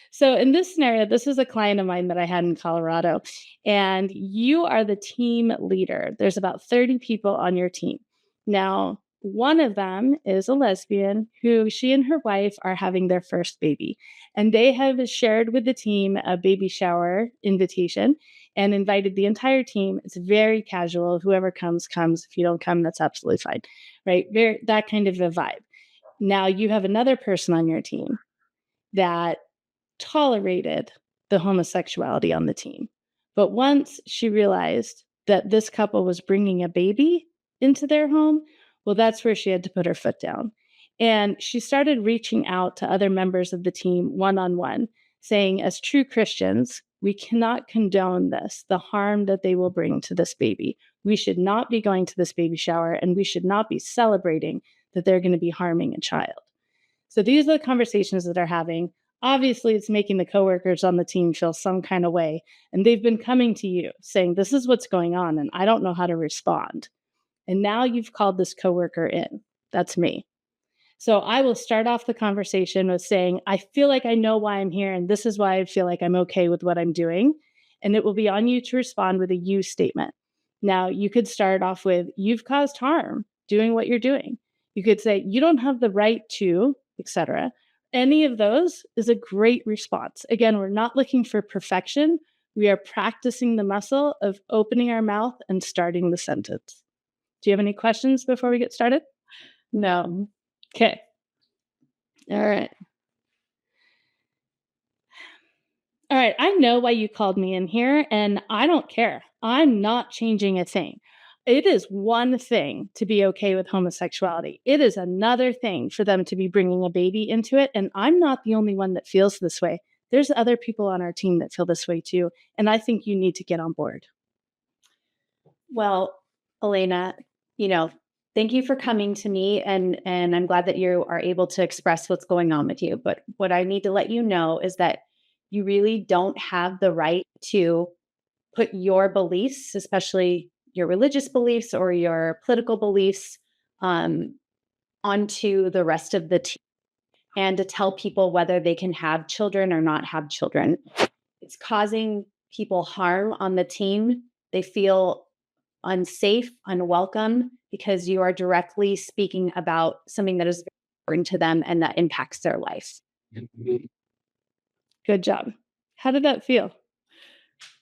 So in this scenario, this is a client of mine that I had in Colorado, and you are the team leader. There's about 30 people on your team. Now, one of them is a lesbian who she and her wife are having their first baby, and they have shared with the team a baby shower invitation and invited the entire team. It's very casual. Whoever comes, comes. If you don't come, that's absolutely fine, right? Very, that kind of a vibe. Now you have another person on your team that tolerated the homosexuality on the team. But once she realized that this couple was bringing a baby into their home, well, that's where she had to put her foot down. And she started reaching out to other members of the team one-on-one, saying, as true Christians, we cannot condone this, the harm that they will bring to this baby. We should not be going to this baby shower, and we should not be celebrating that they're going to be harming a child. So these are the conversations that are having. Obviously, it's making the coworkers on the team feel some kind of way. And they've been coming to you saying, this is what's going on, and I don't know how to respond. And now you've called this coworker in. That's me. So I will start off the conversation with saying, I feel like I know why I'm here, and this is why I feel like I'm okay with what I'm doing. And it will be on you to respond with a you statement. Now, you could start off with, you've caused harm doing what you're doing. You could say, you don't have the right to, etc. Any of those is a great response. Again, we're not looking for perfection. We are practicing the muscle of opening our mouth and starting the sentence. Do you have any questions before we get started? No. Okay. All right. All right. I know why you called me in here, and I don't care. I'm not changing a thing. it is one thing to be okay with homosexuality. It is another thing for them to be bringing a baby into it. And I'm not the only one that feels this way. There's other people on our team that feel this way too. And I think you need to get on board. Well, Elena, thank you for coming to me, and I'm glad that you are able to express what's going on with you. But what I need to let you know is that you really don't have the right to put your beliefs, especially your religious beliefs or your political beliefs, onto the rest of the team, and to tell people whether they can have children or not have children. It's causing people harm on the team. They feel unsafe, unwelcome, because you are directly speaking about something that is very important to them and that impacts their life. Good job. How did that feel?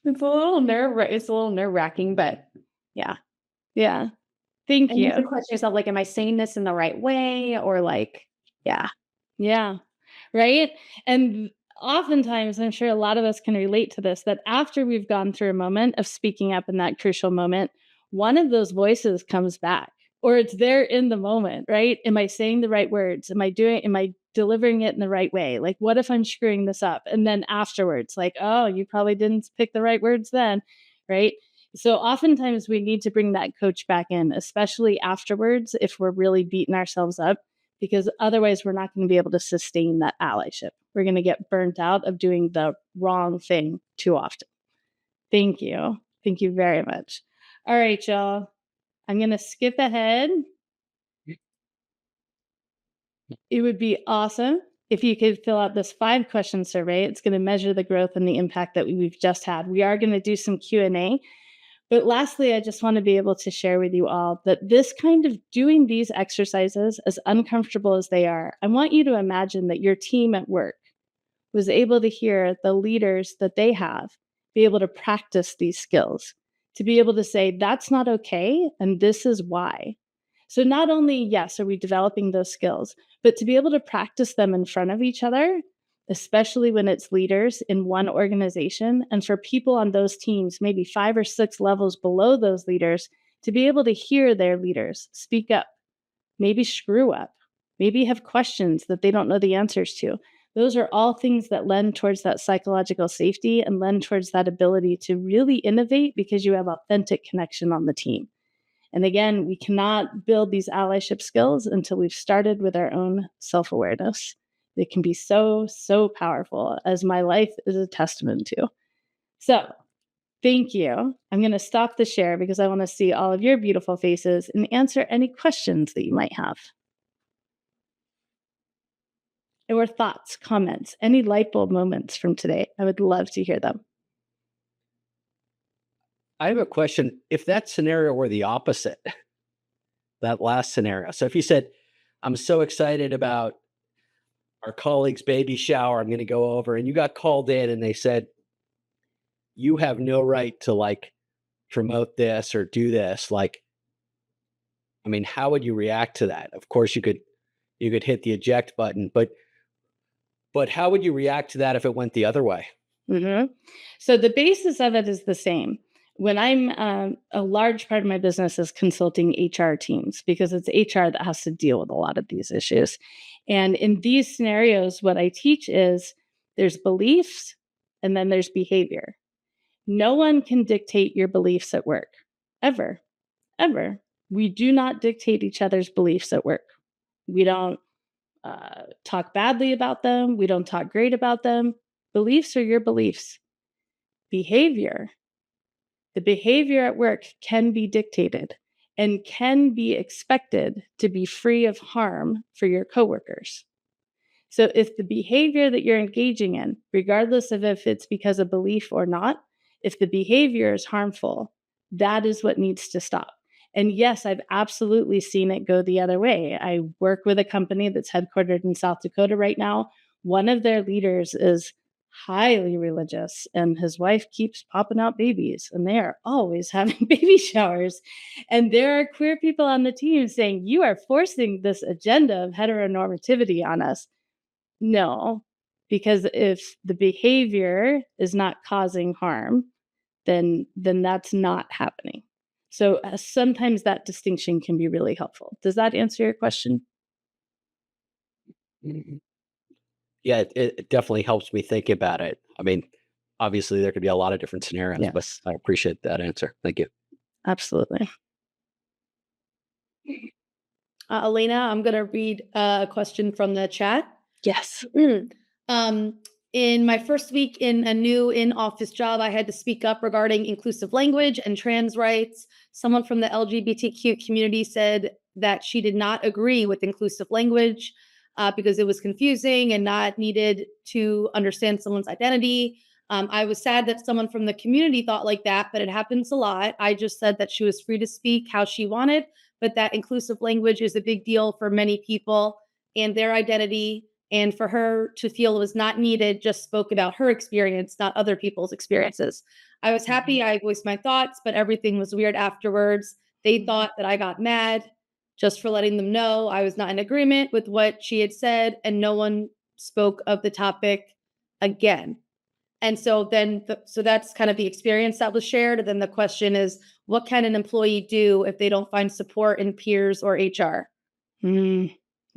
It's a little nerve-wracking, but yeah. Yeah. Thank And you you. have to question yourself, like, am I saying this in the right way? Or like, yeah. Yeah. Right. And oftentimes, I'm sure a lot of us can relate to this, that after we've gone through a moment of speaking up in that crucial moment, one of those voices comes back, or it's there in the moment, right? Am I saying the right words? Am I delivering it in the right way? Like, what if I'm screwing this up? And then afterwards, like, oh, you probably didn't pick the right words then, right? So oftentimes we need to bring that coach back in, especially afterwards, if we're really beating ourselves up, because otherwise we're not going to be able to sustain that allyship. We're going to get burnt out of doing the wrong thing too often. Thank you. Thank you very much. All right, y'all. I'm going to skip ahead. It would be awesome if you could fill out this 5-question survey. It's going to measure the growth and the impact that we've just had. We are going to do some Q&A. But lastly, I just want to be able to share with you all that this kind of doing these exercises, as uncomfortable as they are, I want you to imagine that your team at work was able to hear the leaders that they have be able to practice these skills, to be able to say, that's not okay, and this is why. So not only, yes, are we developing those skills, but to be able to practice them in front of each other, especially when it's leaders in one organization, and for people on those teams, maybe 5 or 6 levels below those leaders, to be able to hear their leaders speak up, maybe screw up, maybe have questions that they don't know the answers to. Those are all things that lend towards that psychological safety and lend towards that ability to really innovate, because you have authentic connection on the team. And again, we cannot build these allyship skills until we've started with our own self-awareness. It can be so, so powerful, as my life is a testament to. So thank you. I'm going to stop the share because I want to see all of your beautiful faces and answer any questions that you might have. Or thoughts, comments, any light bulb moments from today. I would love to hear them. I have a question. If that scenario were the opposite, that last scenario. So if you said, I'm so excited about our colleague's baby shower, I'm going to go over, and you got called in and they said, you have no right to like promote this or do this. Like, I mean, how would you react to that? Of course you could hit the eject button, but how would you react to that if it went the other way? Mm-hmm. So the basis of it is the same. When I'm a large part of my business is consulting HR teams, because it's HR that has to deal with a lot of these issues. And in these scenarios, what I teach is there's beliefs and then there's behavior. No one can dictate your beliefs at work, ever, ever. We do not dictate each other's beliefs at work. We don't talk badly about them. We don't talk great about them. Beliefs are your beliefs. Behavior. The behavior at work can be dictated and can be expected to be free of harm for your coworkers. So if the behavior that you're engaging in, regardless of if it's because of belief or not, if the behavior is harmful, that is what needs to stop. And yes, I've absolutely seen it go the other way. I work with a company that's headquartered in South Dakota right now. One of their leaders is highly religious, and his wife keeps popping out babies, and they are always having baby showers. And there are queer people on the team saying, you are forcing this agenda of heteronormativity on us. No, because if the behavior is not causing harm, then that's not happening. So sometimes that distinction can be really helpful. Does that answer your question? Yeah, it definitely helps me think about it. I mean, obviously there could be a lot of different scenarios, but Yes. I appreciate that answer. Thank you. Absolutely. Elena, I'm going to read a question from the chat. Yes. In my first week in a new in-office job, I had to speak up regarding inclusive language and trans rights. Someone from the LGBTQ community said that she did not agree with inclusive language because it was confusing and not needed to understand someone's identity. I was sad that someone from the community thought like that, but it happens a lot. I just said that she was free to speak how she wanted, but that inclusive language is a big deal for many people and their identity. And for her to feel it was not needed, just spoke about her experience, not other people's experiences. I was happy I voiced my thoughts, but everything was weird afterwards. They thought that I got mad just for letting them know I was not in agreement with what she had said, and no one spoke of the topic again. And so so that's kind of the experience that was shared. And then the question is, what can an employee do if they don't find support in peers or HR?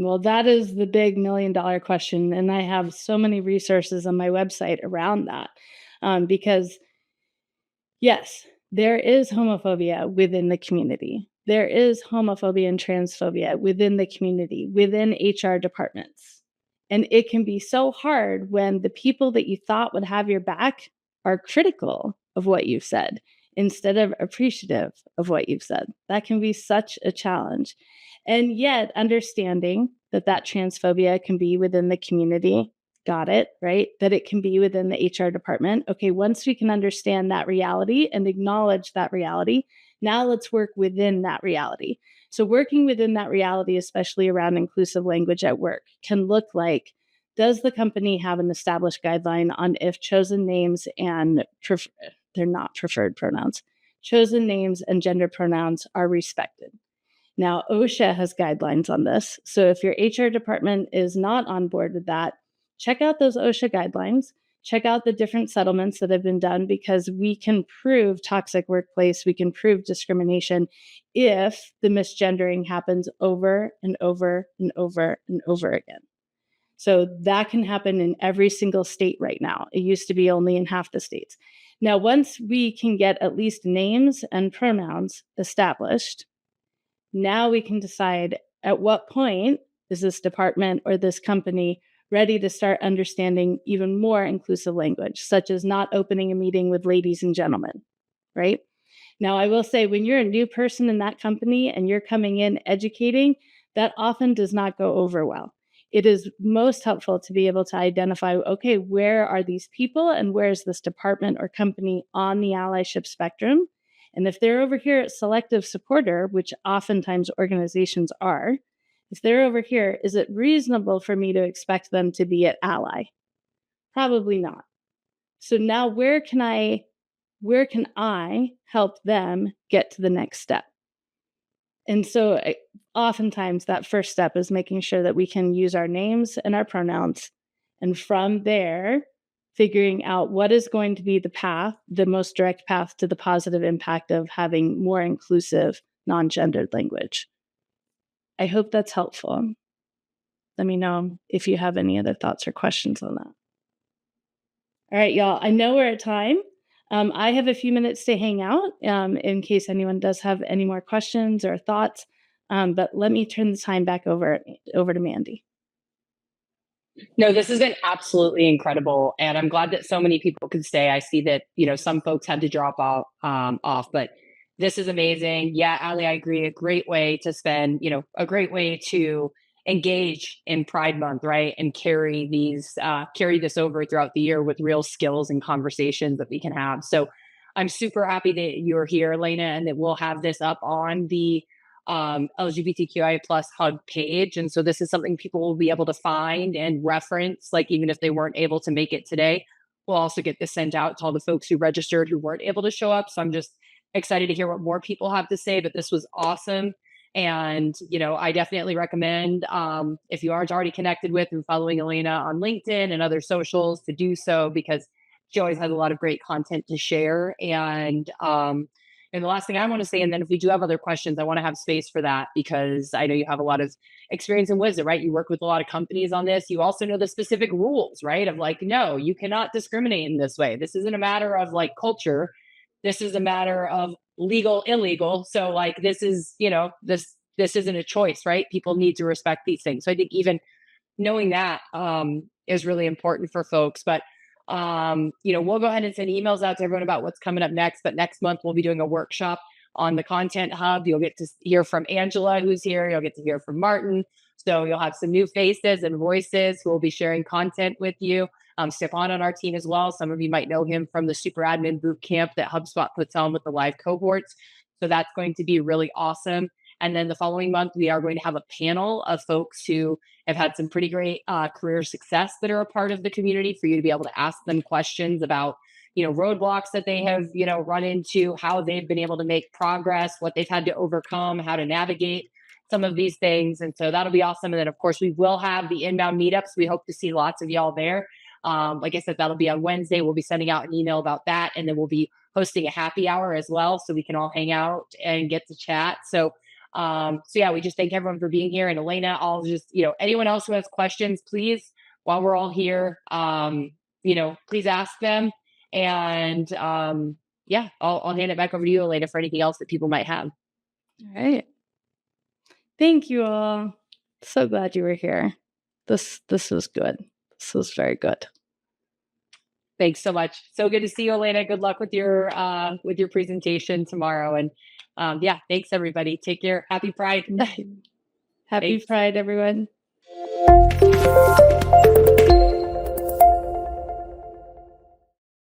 Well, that is the big $1 million question. And I have so many resources on my website around that. Because yes, there is homophobia within the community. There is homophobia and transphobia within the community, within HR departments. And it can be so hard when the people that you thought would have your back are critical of what you've said instead of appreciative of what you've said. That can be such a challenge. And yet understanding that transphobia can be within the community, got it, right? That it can be within the HR department. Okay, once we can understand that reality and acknowledge that reality, now let's work within that reality. So working within that reality, especially around inclusive language at work, can look like, does the company have an established guideline on if chosen names and they're not preferred pronouns, chosen names and gender pronouns are respected? Now, OSHA has guidelines on this. So if your HR department is not on board with that, check out those OSHA guidelines. Check out the different settlements that have been done, because we can prove toxic workplace, we can prove discrimination if the misgendering happens over and over and over and over again. So that can happen in every single state right now. It used to be only in half the states. Now, once we can get at least names and pronouns established, now we can decide at what point is this department or this company ready to start understanding even more inclusive language, such as not opening a meeting with ladies and gentlemen, right? Now, I will say, when you're a new person in that company and you're coming in educating, that often does not go over well. It is most helpful to be able to identify, okay, where are these people and where is this department or company on the allyship spectrum? And if they're over here at selective supporter, which oftentimes organizations are, if they're over here, is it reasonable for me to expect them to be at ally? Probably not. So now where can I help them get to the next step? And so oftentimes that first step is making sure that we can use our names and our pronouns. And from there, figuring out what is going to be the most direct path to the positive impact of having more inclusive, non-gendered language. I hope that's helpful. Let me know if you have any other thoughts or questions on that. All right, y'all, I know we're at time. I have a few minutes to hang out in case anyone does have any more questions or thoughts, but let me turn the time back over to Mandy. No, this has been absolutely incredible. And I'm glad that so many people could stay. I see that, some folks had to drop off, but this is amazing. Yeah, Ali, I agree. A great way to spend, a great way to engage in Pride Month, right? And carry this over throughout the year with real skills and conversations that we can have. So I'm super happy that you're here, Elena, and that we'll have this up on the LGBTQIA plus hub page. And so this is something people will be able to find and reference, like even if they weren't able to make it today. We'll also get this sent out to all the folks who registered who weren't able to show up. So I'm just excited to hear what more people have to say, but this was awesome. And, I definitely recommend if you aren't already connected with and following Elena on LinkedIn and other socials to do so, because she always has a lot of great content to share. And, And the last thing I want to say, and then if we do have other questions, I want to have space for that, because I know you have a lot of experience and wisdom, right? You work with a lot of companies on this. You also know the specific rules, right? Of like, no, you cannot discriminate in this way. This isn't a matter of like culture. This is a matter of legal, illegal. So like, this is, this isn't a choice, right? People need to respect these things. So I think even knowing that is really important for folks. But we'll go ahead and send emails out to everyone about what's coming up next. But next month, we'll be doing a workshop on the Content Hub. You'll get to hear from Angela, who's here. You'll get to hear from Martin. So you'll have some new faces and voices who will be sharing content with you. Stefan on our team as well. Some of you might know him from the Super Admin Boot Camp that HubSpot puts on with the live cohorts. So that's going to be really awesome. And then the following month, we are going to have a panel of folks who have had some pretty great career success that are a part of the community, for you to be able to ask them questions about, roadblocks that they have, run into, how they've been able to make progress, what they've had to overcome, how to navigate some of these things. And so that'll be awesome. And then, of course, we will have the inbound meetups. We hope to see lots of y'all there. Like I said, that'll be on Wednesday. We'll be sending out an email about that. And then we'll be hosting a happy hour as well, so we can all hang out and get to chat. So yeah, we just thank everyone for being here. And Elena, I'll just, anyone else who has questions, please, while we're all here, please ask them. And yeah, I'll hand it back over to you, Elena, for anything else that people might have. All right. Thank you all. So glad you were here. This was good. This was very good. Thanks so much. So good to see you, Elena. Good luck with your presentation tomorrow. And yeah, thanks everybody. Take care. Happy Pride. Happy Thanks. Pride, everyone.